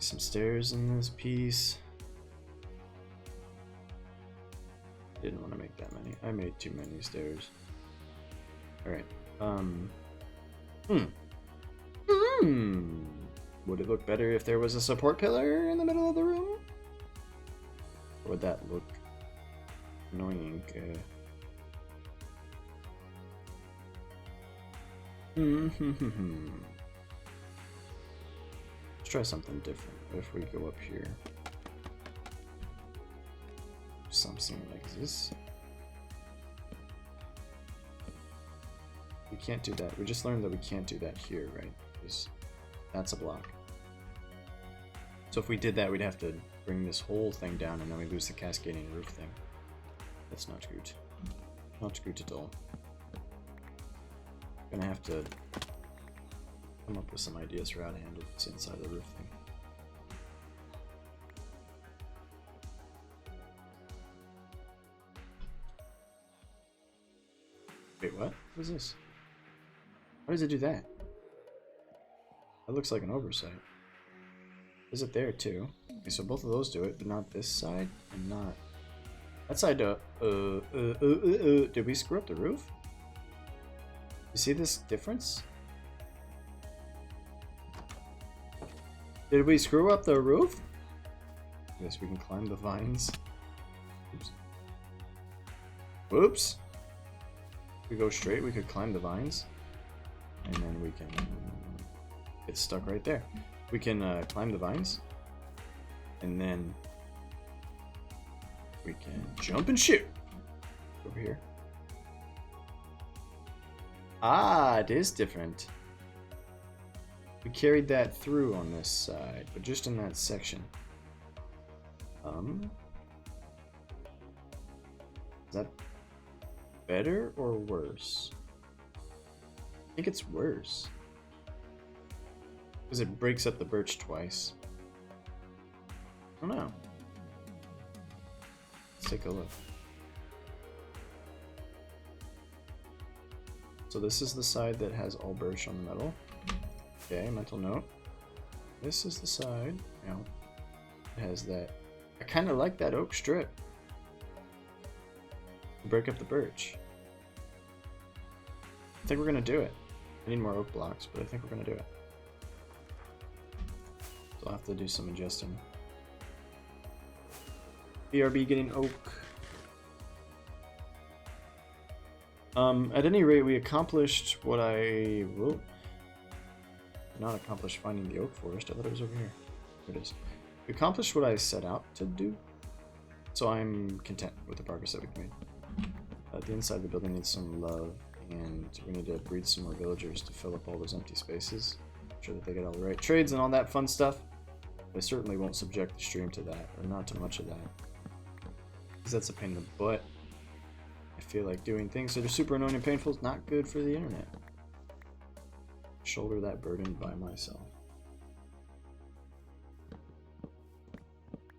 Some stairs in this piece. Didn't want to make that many. I made too many stairs. Alright. Would it look better if there was a support pillar in the middle of the room? Or would that look annoying? Let's try something different. What if we go up here? Something like this. We can't do that. We just learned that we can't do that here, right? Because that's a block. So if we did that, we'd have to bring this whole thing down, and then we lose the cascading roof thing. That's not good. Not good at all. Gonna have to come up with some ideas for how to handle this inside the roof thing. Wait, what? What is this? Why does it do that? That looks like an oversight. Is it there too? Okay, so both of those do it, but not this side, and not that side. Did we screw up the roof? You see this difference? Did we screw up the roof? Yes, we can climb the vines. Oops. Whoops. If we go straight, we could climb the vines. And then we can get stuck right there. We can climb the vines. And then we can jump and shoot. Over here. Ah, it is different. We carried that through on this side, but just in that section. Is that better or worse? I think it's worse. Because it breaks up the birch twice. I don't know. Let's take a look. So this is the side that has all birch on the metal. Okay, mental note. This is the side, you know, it has that. I kind of like that oak strip. Break up the birch. I think we're gonna do it. I need more oak blocks, but I think we're gonna do it. So I'll have to do some adjusting. BRB getting oak. At any rate, we accomplished what I will not accomplish finding the oak forest. I thought it was over here. Here it is. We accomplished what I set out to do, so I'm content with the progress that we've made. The inside of the building needs some love, and we need to breed some more villagers to fill up all those empty spaces. Make sure that they get all the right trades and all that fun stuff. I certainly won't subject the stream to that, or not to much of that, because that's a pain in the butt. I feel like doing things that are super annoying and painful is not good for the internet. Shoulder that burden by myself.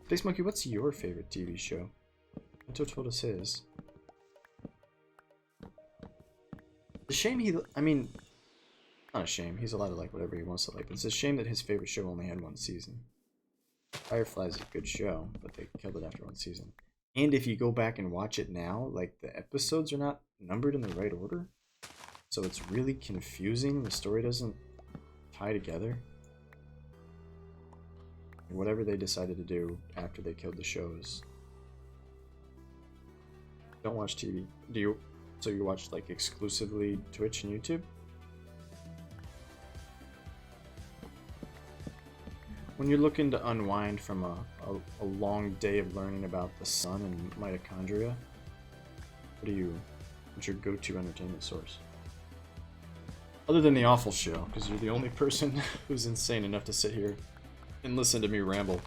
Face Monkey, what's your favorite TV show? Pinto told us his. It's a shame he, I mean, not a shame, he's allowed to like whatever he wants to like, but it's a shame that his favorite show only had one season. Firefly's a good show, but they killed it after one season. And if you go back and watch it now, like, the episodes are not numbered in the right order. So it's really confusing. The story doesn't tie together. Whatever they decided to do after they killed the shows. Don't watch TV. Do you? So you watch, like, exclusively Twitch and YouTube? When you're looking to unwind from a long day of learning about the sun and mitochondria, what's your go-to entertainment source? Other than the Awfl show, because you're the only person who's insane enough to sit here and listen to me ramble.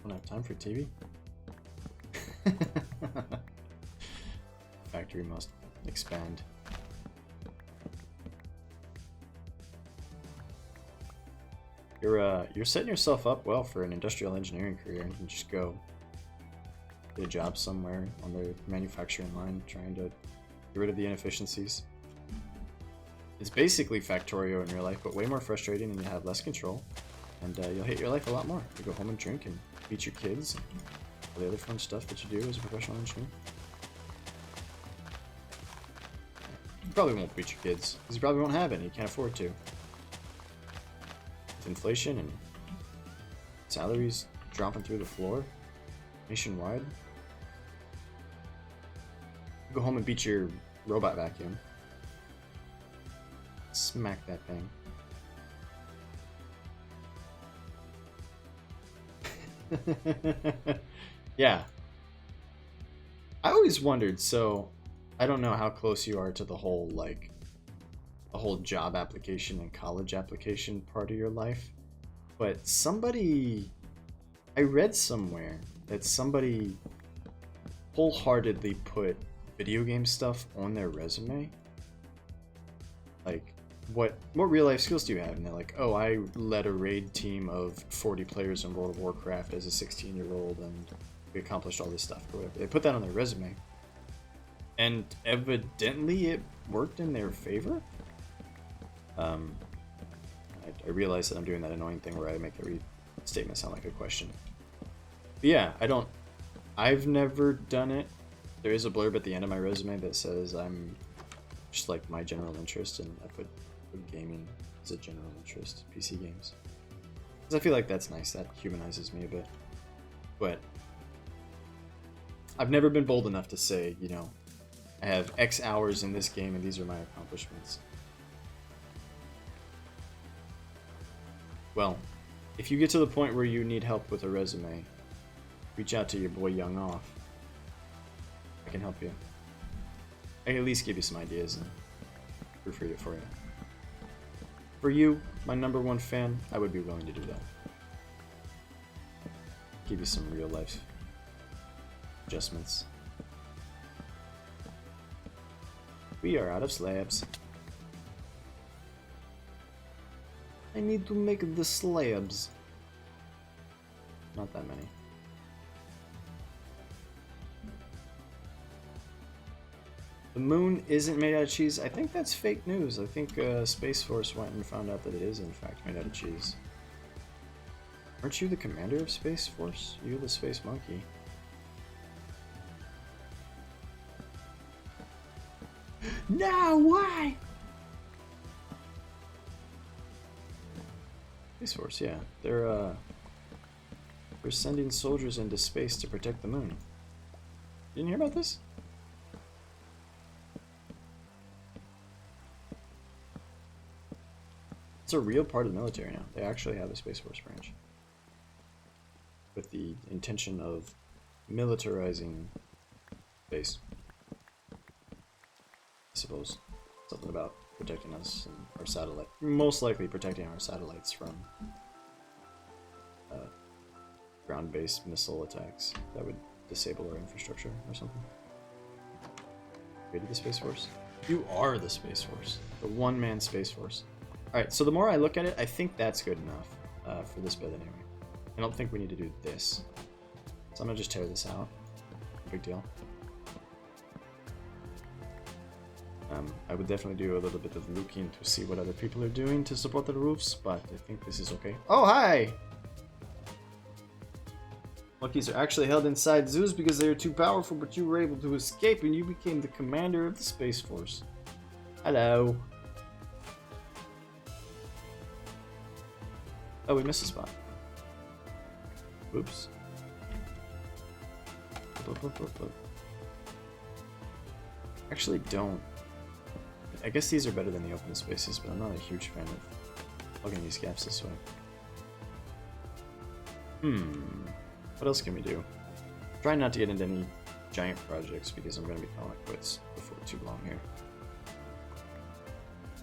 Don't have time for TV. Factory must expand. You're setting yourself up well for an industrial engineering career, and you can just go get a job somewhere on the manufacturing line, trying to get rid of the inefficiencies. It's basically Factorio in real life, but way more frustrating, and you have less control, and you'll hate your life a lot more. You go home and drink and beat your kids, and all the other fun stuff that you do as a professional engineer. You probably won't beat your kids, because you probably won't have any. You can't afford to. With inflation and salaries dropping through the floor nationwide. You go home and beat your robot vacuum. Smack that thing. Yeah. I always wondered, so I don't know how close you are to the whole, like, the whole job application and college application part of your life, but I read somewhere that somebody wholeheartedly put video game stuff on their resume. Like, what real life skills do you have? And they're like, oh, I led a raid team of 40 players in World of Warcraft as a 16-year-old, and we accomplished all this stuff or whatever. They put that on their resume, and evidently it worked in their favor. I realize that I'm doing that annoying thing where I make every statement sound like a question. But yeah, I've never done it. There is a blurb at the end of my resume that says I'm just like my general interest, and I put gaming as a general interest, PC games. Because I feel like that's nice, that humanizes me a bit. But I've never been bold enough to say, you know, I have X hours in this game and these are my accomplishments. Well, if you get to the point where you need help with a resume, reach out to your boy Young Off. can help you. I can at least give you some ideas and proofread it for you. For you, my #1 fan, I would be willing to do that. Give you some real life adjustments. We are out of slabs. I need to make the slabs. Not that many. The moon isn't made out of cheese. I think that's fake news. I think Space Force went and found out that it is in fact made out of cheese. Aren't you the commander of Space Force? You're the space monkey. No, why? Space Force, yeah. They're sending soldiers into space to protect the moon. Didn't hear about this? It's a real part of the military now. They actually have a Space Force branch. With the intention of militarizing space. I suppose. Something about protecting us and our satellite. Most likely protecting our satellites from ground-based missile attacks that would disable our infrastructure or something. Created the Space Force? You are the Space Force. The one-man Space Force. Alright, so the more I look at it, I think that's good enough for this bit anyway. I don't think we need to do this. So I'm gonna just tear this out. Big deal. I would definitely do a little bit of looking to see what other people are doing to support the roofs, but I think this is okay. Oh, hi! Monkeys are actually held inside zoos because they are too powerful, but you were able to escape and you became the commander of the Space Force. Hello. Oh, we missed a spot. Oops. Actually, don't. I guess these are better than the open spaces, but I'm not a huge fan of plugging these gaps this way. What else can we do? Try not to get into any giant projects because I'm going to be calling it quits before too long here.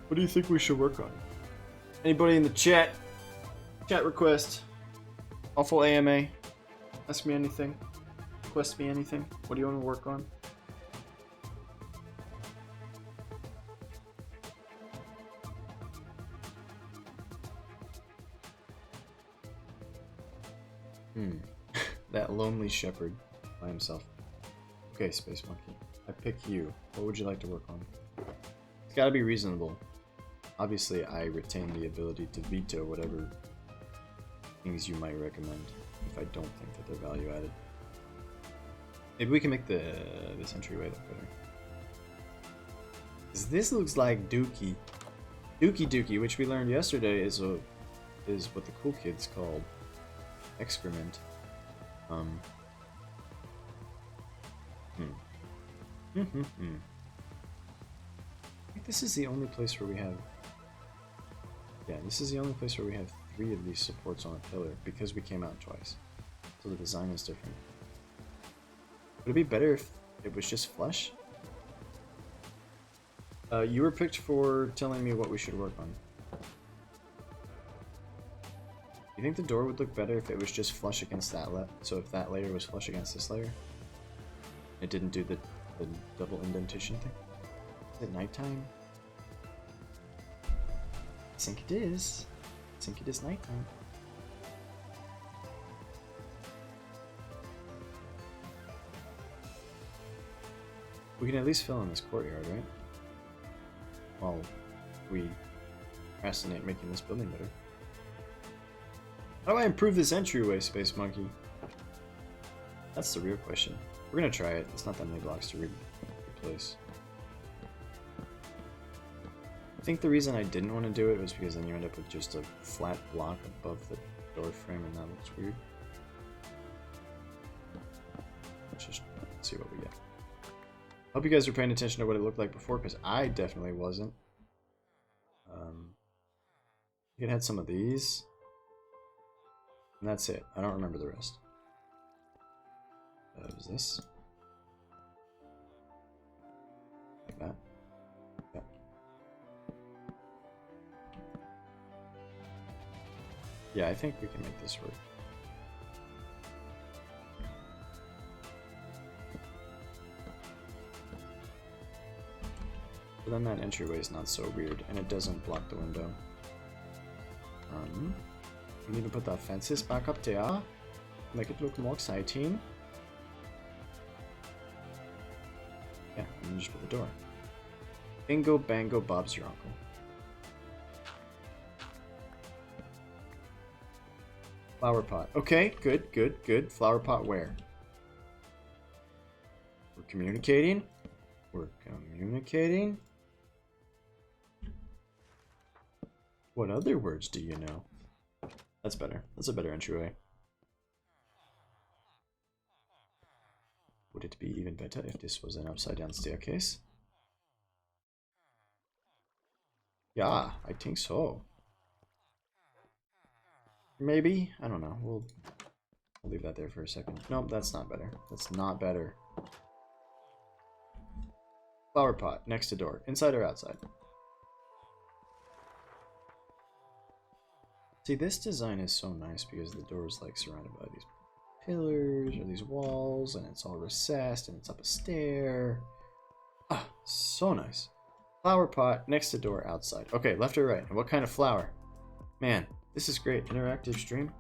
What do you think we should work on? Anybody in the chat? Chat request. Awfl AMA. Ask me anything. Request me anything. What do you want to work on? That lonely shepherd by himself. Okay, Space Monkey. I pick you. What would you like to work on? It's gotta be reasonable. Obviously, I retain the ability to veto whatever things you might recommend if I don't think that they're value added. Maybe we can make this entryway look better. 'Cause this looks like Dookie. Dookie, which we learned yesterday is what the cool kids called excrement. I think this is the only place where we have... Yeah, this is the only place where we have 3 of these supports on a pillar because we came out twice. So the design is different. Would it be better if it was just flush? You were picked for telling me what we should work on. You think the door would look better if it was just flush against that so if that layer was flush against this layer? It didn't do the double indentation thing? Is it nighttime? I think it is. I think it is nighttime. We can at least fill in this courtyard, right? While we procrastinate making this building better. How do I improve this entryway, Space Monkey? That's the real question. We're gonna try it. It's not that many blocks to replace. I think the reason I didn't want to do it was because then you end up with just a flat block above the door frame and that looks weird. Let's just see what we get. Hope you guys are paying attention to what it looked like before, because I definitely wasn't. You can add some of these. And that's it. I don't remember the rest. What was this? Yeah, I think we can make this work. But then that entryway is not so weird, and it doesn't block the window. We need to put the fences back up there. Make it look more exciting. Yeah, and then just put the door. Bingo, bango, Bob's your uncle. Flower pot. Okay, good, good, good. Flower pot where? We're communicating. We're communicating. What other words do you know? That's better. That's a better entryway. Would it be even better if this was an upside-down staircase? Yeah, I think so. Maybe? I don't know. We'll leave that there for a second. Nope, that's not better. That's not better. Flower pot, next to door. Inside or outside? See, this design is so nice because the door is like surrounded by these pillars or these walls, and it's all recessed, and it's up a stair. Ah, so nice. Flower pot, next to door, outside. Okay, left or right? And what kind of flower? Man, this is great. Interactive stream.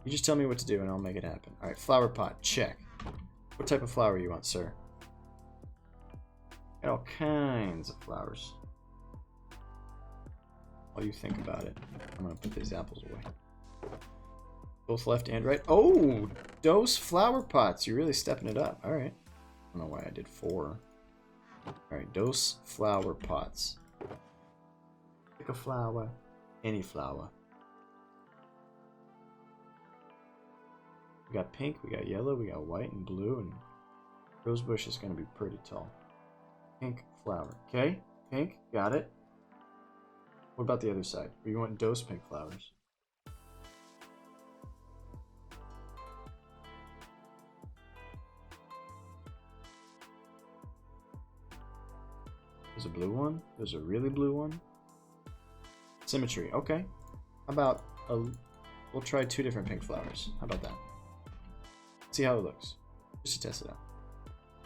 You just tell me what to do and I'll make it happen. Alright, flower pot, check. What type of flower you want, sir? Got all kinds of flowers. While you think about it, I'm gonna put these apples away. Both left and right. Oh, dose flower pots. You're really stepping it up. Alright. I don't know why I did 4. Alright, dose flower pots. Pick a flower. Any flower. We got pink, we got yellow, we got white and blue, and rosebush is going to be pretty tall. Pink flower. Okay, pink, got it. What about the other side? We want dose pink flowers. There's a blue one. There's a really blue one. Symmetry. Okay. How about we'll try 2 different pink flowers. How about that? See how it looks. Just to test it out.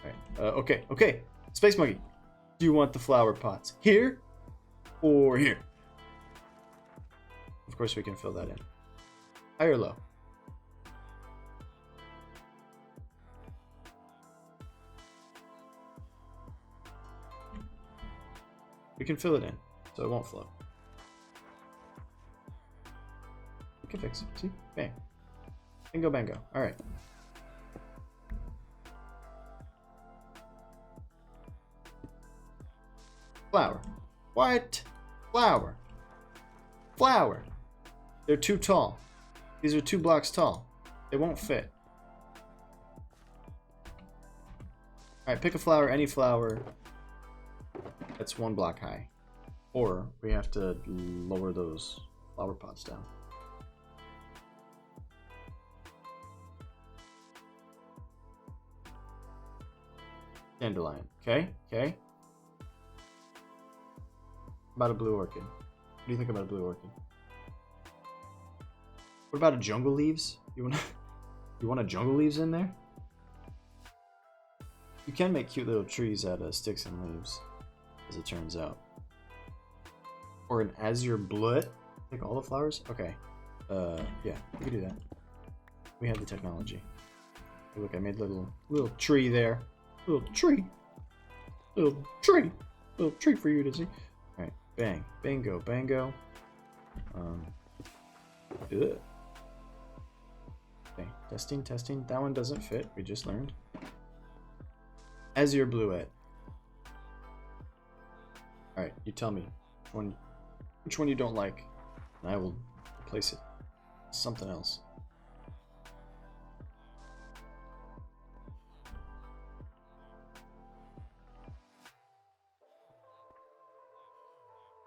Alright. Okay. Okay. Space Monkey. Do you want the flower pots here or here? Of course we can fill that in. High or low? We can fill it in, so it won't float. We can fix it. See? Bang. Bingo bango. Alright. Flower. What? Flower. Flower. They're too tall. These are 2 blocks tall. They won't fit. Alright, pick a flower, any flower. That's 1 block high. Or we have to lower those flower pots down. Dandelion. Okay, okay. About a blue orchid. What do you think about a blue orchid? What about a jungle leaves? You want a jungle leaves in there? You can make cute little trees out of sticks and leaves, as it turns out. Or an azure blut. Take all the flowers? Okay. Yeah, we can do that. We have the technology. Hey, look, I made a little tree there. Little tree. Little tree. Little tree for you to see. Alright, bang. Bango, bango. Ugh. Okay, testing, testing. That one doesn't fit. We just learned. Azure bluette. Alright, you tell me which one you don't like, and I will replace it with something else.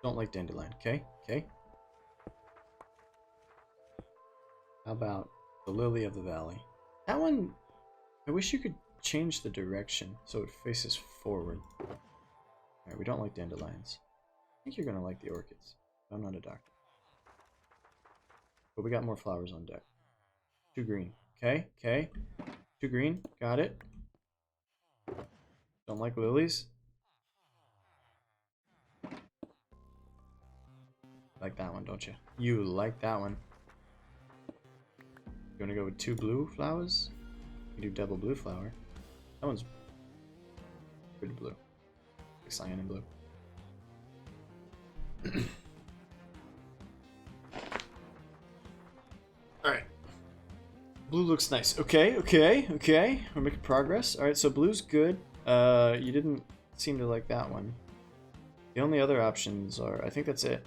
Don't like dandelion, okay? Okay. How about the lily of the valley? That one, I wish you could change the direction so it faces forward. Alright, we don't like dandelions. I think you're gonna like the orchids. I'm not a doctor. But we got more flowers on deck. 2 green. Okay, okay. 2 green. Got it. Don't like lilies. Like that one, don't you? You like that one. You want to go with 2 blue flowers? You do double blue flower. That one's pretty blue. Like cyan and blue. Alright. Blue looks nice. Okay, okay, okay. We're making progress. Alright, so blue's good. You didn't seem to like that one. The only other options are... I think that's it.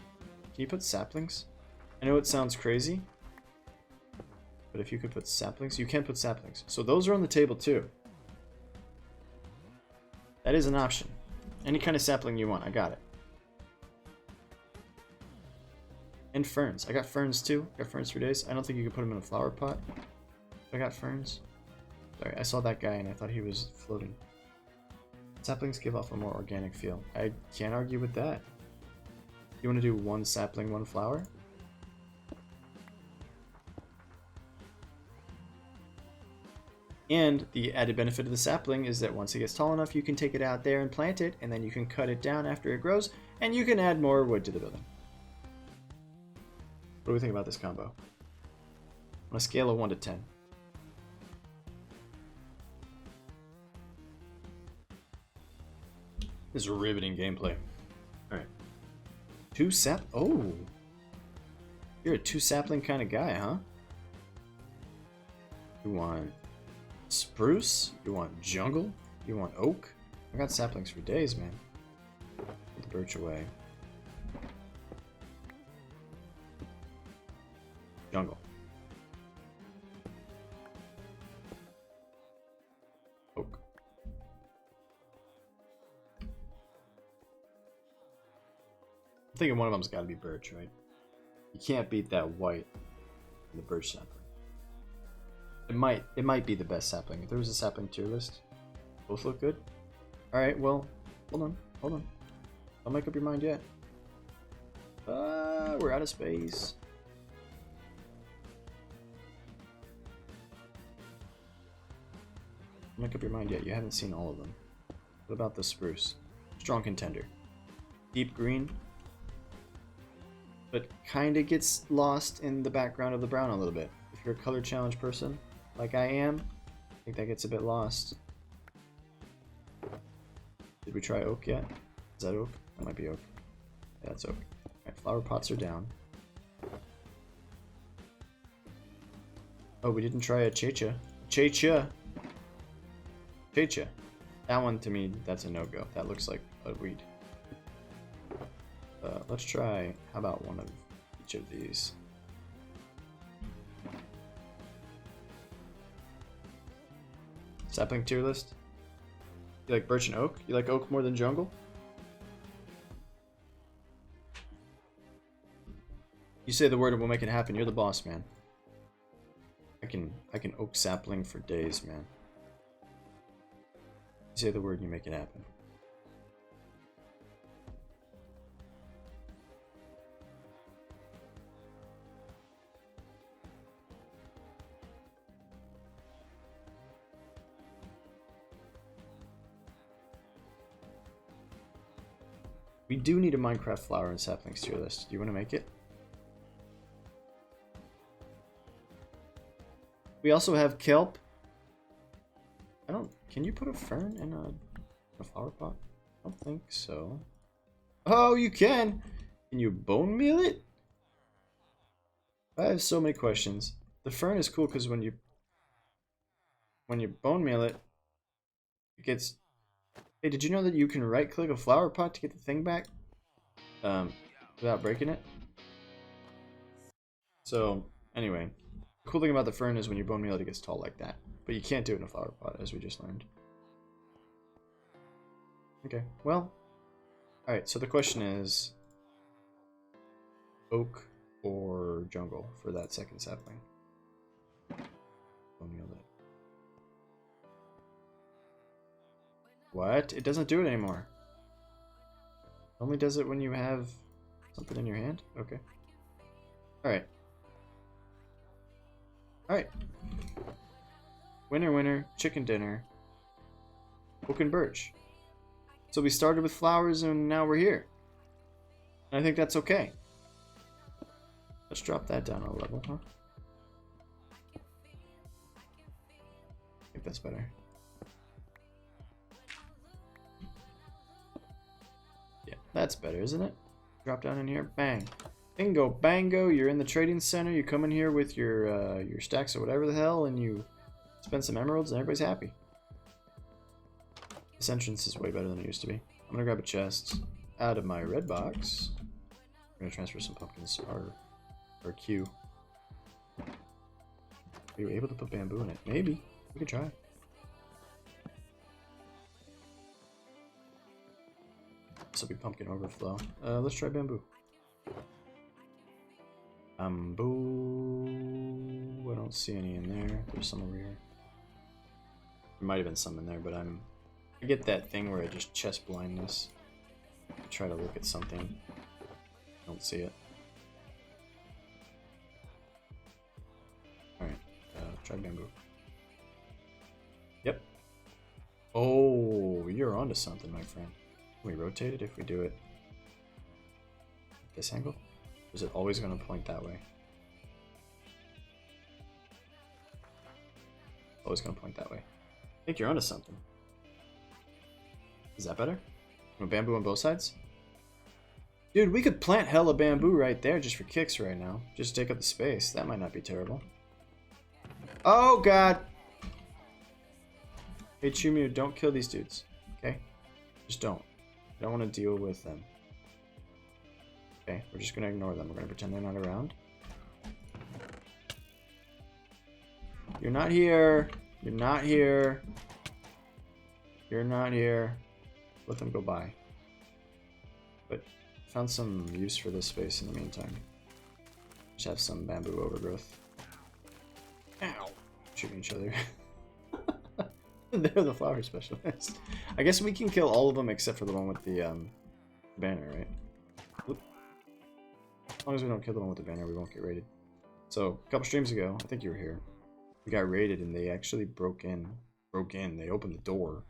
Can you put saplings? I know it sounds crazy. But if you could put saplings... You can put saplings. So those are on the table too. That is an option. Any kind of sapling you want. I got it. And ferns. I got ferns too. I got ferns for days. I don't think you can put them in a flower pot. I got ferns. Sorry, I saw that guy and I thought he was floating. Saplings give off a more organic feel. I can't argue with that. You want to do 1 sapling, 1 flower? And the added benefit of the sapling is that once it gets tall enough, you can take it out there and plant it, and then you can cut it down after it grows, and you can add more wood to the building. What do we think about this combo? On a scale of 1 to 10. This is riveting gameplay. Alright. 2 sap... Oh! You're a 2 sapling kind of guy, huh? You want spruce? You want jungle? You want oak? I got saplings for days, man. Put the birch away. Jungle. Oak. I'm thinking one of them's got to be birch, right? You can't beat that white in the birch sapling. It might be the best sapling. If there was a sapling tier list, both look good. All right, well, hold on. Don't make up your mind yet. We're out of space. Don't make up your mind yet. You haven't seen all of them. What about the spruce? Strong contender. Deep green, but kind of gets lost in the background of the brown a little bit. If you're a color challenge person, like I am, I think that gets a bit lost. Did we try oak yet? Is that oak? That might be oak. Yeah, that's oak. Alright, flower pots are down. Oh, we didn't try a checha. Checha! Checha. That one, to me, that's a no-go. That looks like a weed. Let's try, how about one of each of these? Sapling tier list? You like birch and oak? You like oak more than jungle? You say the word and we'll make it happen. You're the boss, man. I can oak sapling for days, man. You say the word and you make it happen. We do need a Minecraft flower and saplings tier list. Do you want to make it? We also have kelp. Can you put a fern in a flower pot? I don't think so. Oh, you can! Can you bone meal it? I have so many questions. The fern is cool because when you bone meal it, it gets... Hey, did you know that you can right click a flower pot to get the thing back? Without breaking it? So, anyway. The cool thing about the fern is when you bone meal it, it gets tall like that. But you can't do it in a flower pot, as we just learned. Okay, well. Alright, so the question is... Oak or jungle for that second sapling? Bone meal it. What? It doesn't do it anymore. It only does it when you have something in your hand? Okay. Alright. Alright. Winner, winner, chicken dinner. Oak and birch. So we started with flowers and now we're here. And I think that's okay. Let's drop that down a level, huh? I think that's better. Yeah, that's better, isn't it? Drop down in here, bang. Bingo, bango, you're in the trading center, you come in here with your stacks or whatever the hell, and you spend some emeralds and everybody's happy. This entrance is way better than it used to be. I'm gonna grab a chest out of my red box. I'm gonna transfer some pumpkins, or Q. Are you able to put bamboo in it? Maybe. We could try. This will be pumpkin overflow. Let's try bamboo. Bamboo. I don't see any in there. There's some over here. There might have been some in there, but I get that thing where I just chest blindness. I try to look at something. I don't see it. Alright, try bamboo. Yep. Oh, you're onto something, my friend. Can we rotate it if we do it at this angle? Or is it always going to point that way? Always going to point that way. I think you're onto something. Is that better? No bamboo on both sides? Dude, we could plant hella bamboo right there just for kicks right now. Just take up the space. That might not be terrible. Oh, God! Hey, Chumu, don't kill these dudes. Okay? Just don't. I don't want to deal with them. Okay, we're just going to ignore them. We're going to pretend they're not around. You're not here. You're not here. You're not here. Let them go by. But found some use for this space in the meantime. Just have some bamboo overgrowth. Ow! Shooting each other. They're the flower specialists. I guess we can kill all of them except for the one with the banner, right? Oop. As long as we don't kill the one with the banner, we won't get raided. So, a couple streams ago, I think you were here, we got raided and they actually broke in. They opened the door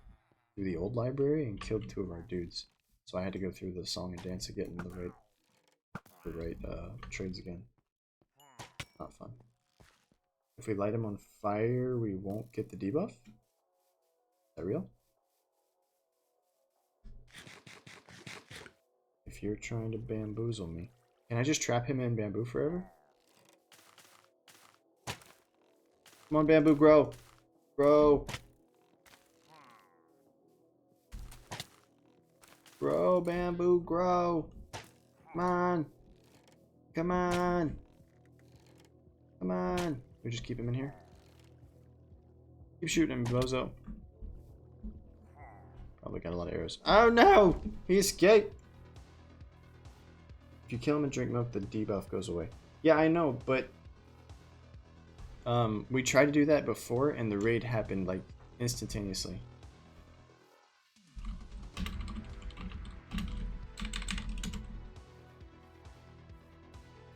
through the old library and killed 2 of our dudes. So I had to go through the song and dance again in the right trades again. Not fun. If we light him on fire, we won't get the debuff? Is that real? If you're trying to bamboozle me. Can I just trap him in bamboo forever? Come on, bamboo, grow! Grow! Grow, bamboo, grow! Come on! Come on! Come on! We just keep him in here. Keep shooting him, bozo. Probably got a lot of arrows. Oh no! He escaped! If you kill him and drink milk, the debuff goes away. Yeah, I know, but we tried to do that before and the raid happened like instantaneously.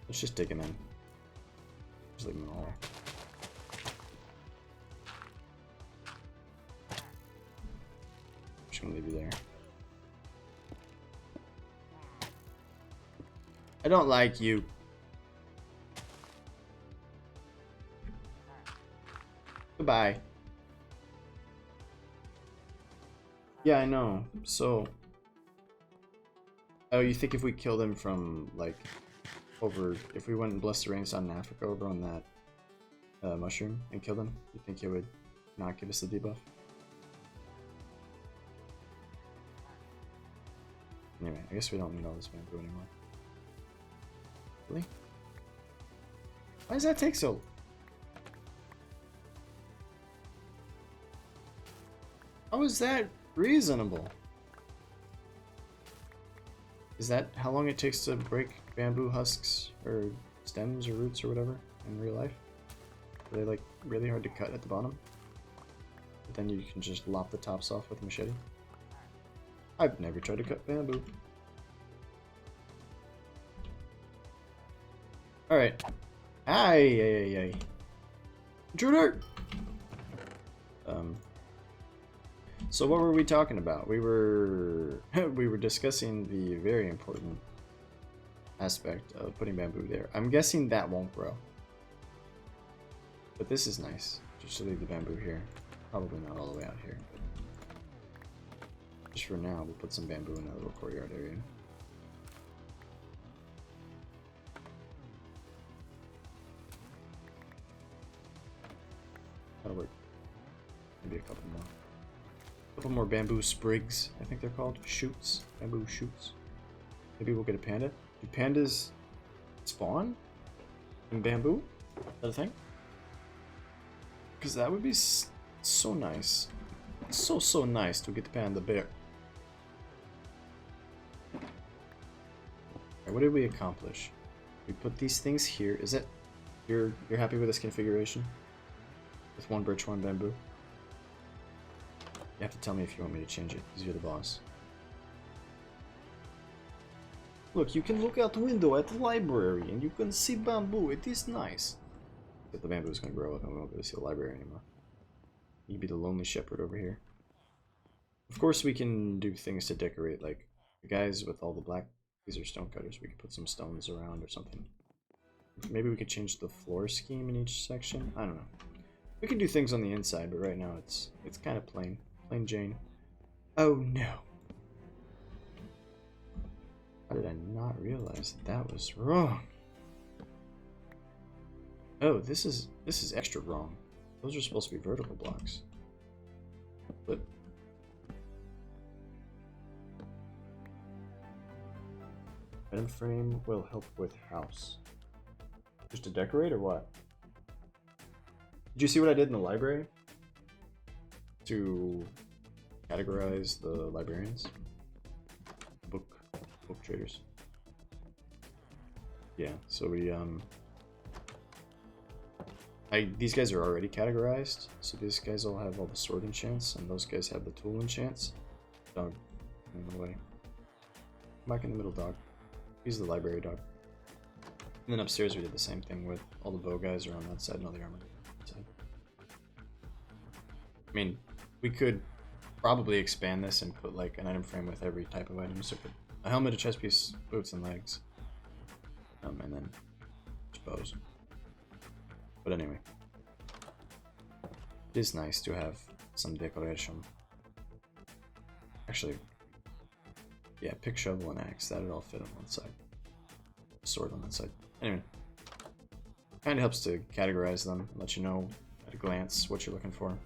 Let's just dig him in. Just leave him in the hole. Just gonna leave you there. I don't like you. Goodbye. Yeah, I know. So, oh, you think if we kill them from like over, if we went and blessed the rains on Africa over on that mushroom and killed them, you think it would not give us the debuff? Anyway, I guess we don't need all this bamboo anymore. Really? Why does that take so? How is that reasonable? Is that how long it takes to break bamboo husks or stems or roots or whatever in real life? Are they like really hard to cut at the bottom? But then you can just lop the tops off with a machete? I've never tried to cut bamboo. Alright. Ay. Intruder! So what were we talking about? We were we were discussing the very important aspect of putting bamboo there. I'm guessing that won't grow. But this is nice. Just to leave the bamboo here. Probably not all the way out here. But just for now, we'll put some bamboo in that little courtyard area. That'll work. Maybe a couple more. A couple more bamboo sprigs, I think they're called. Shoots. Bamboo shoots. Maybe we'll get a panda. Do pandas spawn in bamboo? Is that a thing? Because that would be so nice. So nice to get the panda bear. Right, what did we accomplish? We put these things here. Is it? You're happy with this configuration? With one birch, one bamboo? You have to tell me if you want me to change it, because you're the boss. Look, you can look out the window at the library, and you can see bamboo. It is nice. But the bamboo is going to grow up, and we won't be able to see the library anymore. You can be the lonely shepherd over here. Of course, we can do things to decorate, like the guys with all the black. These are stone cutters. We could put some stones around or something. Maybe we could change the floor scheme in each section. I don't know. We can do things on the inside, but right now it's kind of plain Jane. Oh no! How did I not realize that was wrong? Oh, this is extra wrong. Those are supposed to be vertical blocks. Flip. Item frame will help with house. Just to decorate or what? Did you see what I did in the library? To categorize the librarians? Book traders. Yeah, so we these guys are already categorized, so these guys all have all the sword enchants, and those guys have the tool enchants. Dog, in the way. Come back in the middle, dog. He's the library dog. And then upstairs we did the same thing with all the bow guys are on that side and all the armor on that side. I mean, we could probably expand this and put like an item frame with every type of item. So a helmet, a chest piece, boots and legs. And then just bows. But anyway. It is nice to have some decoration. Actually, yeah, pick, shovel, and axe. That'd all fit on one side. Sword on that side. Anyway. Kinda helps to categorize them, let you know at a glance what you're looking for.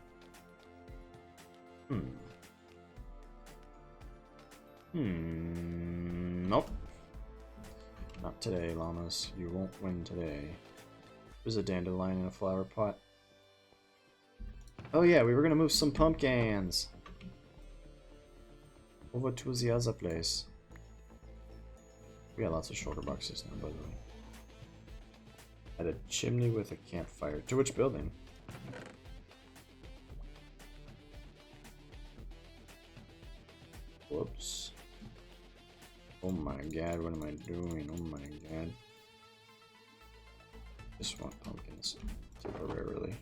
Nope. Not today, llamas. You won't win today. There's a dandelion in a flower pot. Oh yeah, we were gonna move some pumpkins over to the other place. We got lots of shulker boxes now, by the way. At a chimney with a campfire. To which building? Whoops. Oh my god, what am I doing? Oh my god. Just want pumpkins temporarily.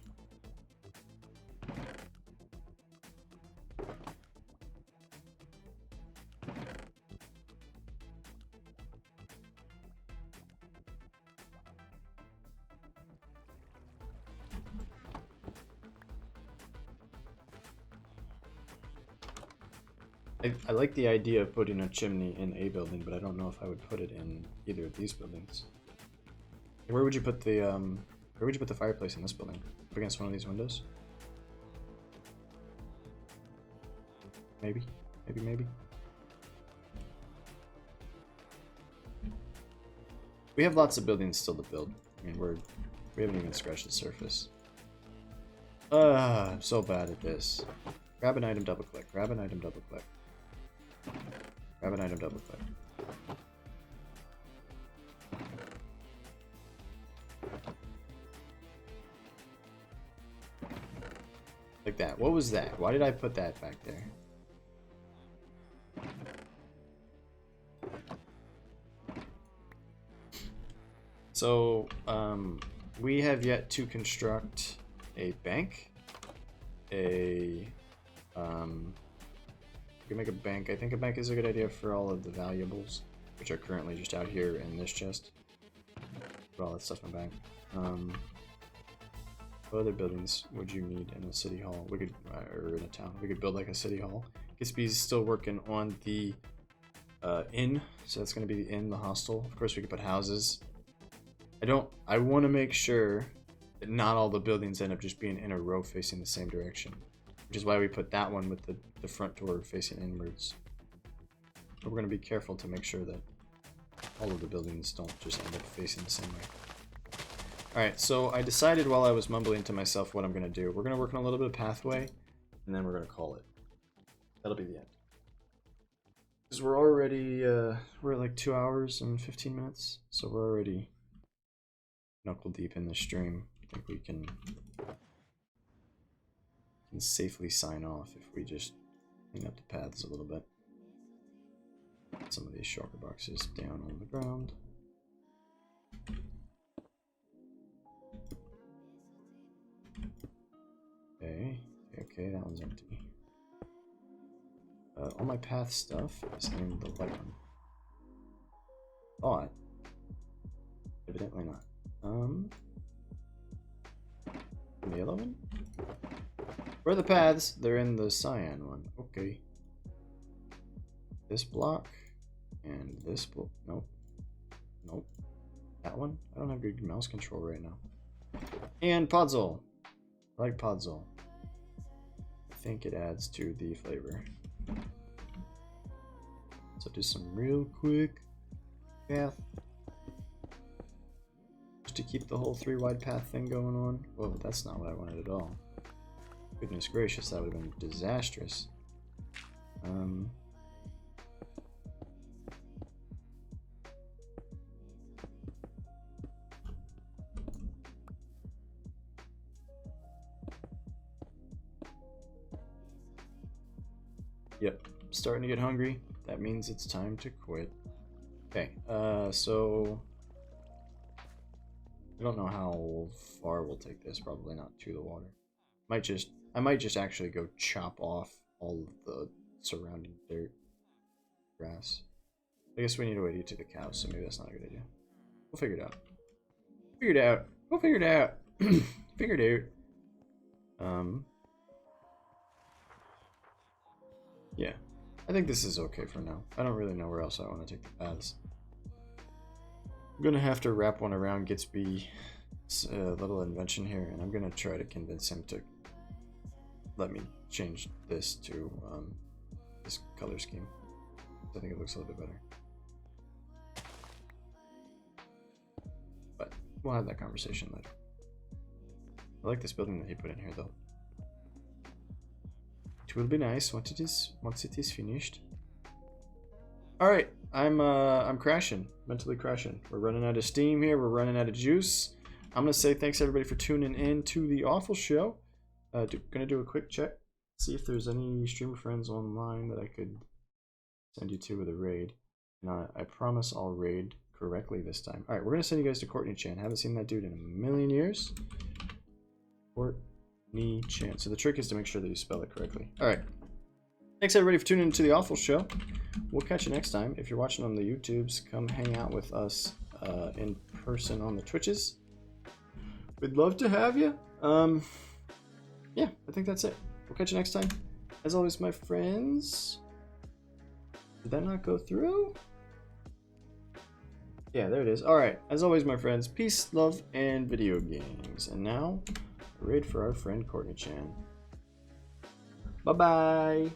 I like the idea of putting a chimney in a building, but I don't know if I would put it in either of these buildings. Where would you put the fireplace in this building? Up against one of these windows? Maybe. We have lots of buildings still to build. I mean, we haven't even scratched the surface. I'm so bad at this. Grab an item, double click. Grab an item, double click. Grab an item, double click. Like that. What was that? Why did I put that back there? So, we have yet to construct a bank, we can make a bank. I think a bank is a good idea for all of the valuables, which are currently just out here in this chest. Put all that stuff in the bank. What other buildings would you need in a city hall? We could, or in a town, we could build like a city hall. GITZB is still working on the inn, so that's going to be the inn, the hostel. Of course, we could put houses. I want to make sure that not all the buildings end up just being in a row facing the same direction, which is why we put that one with the front door facing inwards. But we're going to be careful to make sure that all of the buildings don't just end up facing the same way. Alright, so I decided while I was mumbling to myself what I'm going to do. We're going to work on a little bit of pathway, and then we're going to call it. That'll be the end. Because we're already, we're at like 2 hours and 15 minutes, so we're already knuckle deep in the stream. I think we can safely sign off if we just clean up the paths a little bit. Put some of these shulker boxes down on the ground. Okay, that one's empty. All my path stuff is in the white one. Thought. Evidently not. The yellow one? Where are the paths? They're in the cyan one. Okay. This block and this block. Nope. Nope. That one? I don't have good mouse control right now. And Podzol. I like Podzol. I think it adds to the flavor. So do some real quick path. Just to keep the whole 3 wide path thing going on. Whoa, that's not what I wanted at all. Goodness gracious, that would have been disastrous. Yep, starting to get hungry. That means it's time to quit. Okay, so I don't know how far we'll take this. Probably not to the water. I might just actually go chop off all of the surrounding dirt, grass. I guess we need a way to get to the cows, so maybe that's not a good idea. We'll figure it out. Figure it out. We'll figure it out. Figure it out. Yeah, I think this is okay for now. I don't really know where else I want to take the paths. I'm gonna have to wrap one around GITZB's little invention here, and I'm gonna try to convince him to let me change this to this color scheme. I think it looks a little bit better. But we'll have that conversation later. I like this building that he put in here, though. It will be nice once it is finished. All right, I'm crashing, mentally crashing. We're running out of steam here. We're running out of juice. I'm gonna say thanks everybody for tuning in to the Awfl show. Gonna do a quick check, see if there's any streamer friends online that I could send you to with a raid. And I promise I'll raid correctly this time. All right, we're gonna send you guys to Courtney Chan. Haven't seen that dude in a million years. Courtney Chan. So the trick is to make sure that you spell it correctly. All right. Thanks everybody for tuning into the Awfl show. We'll catch you next time. If you're watching on the YouTubes, come hang out with us in person on the Twitches. We'd love to have you. Yeah, I think that's it. We'll catch you next time. As always, my friends. Did that not go through? Yeah, there it is. All right. As always, my friends, peace, love, and video games. And now, a raid for our friend Courtney Chan. Bye-bye.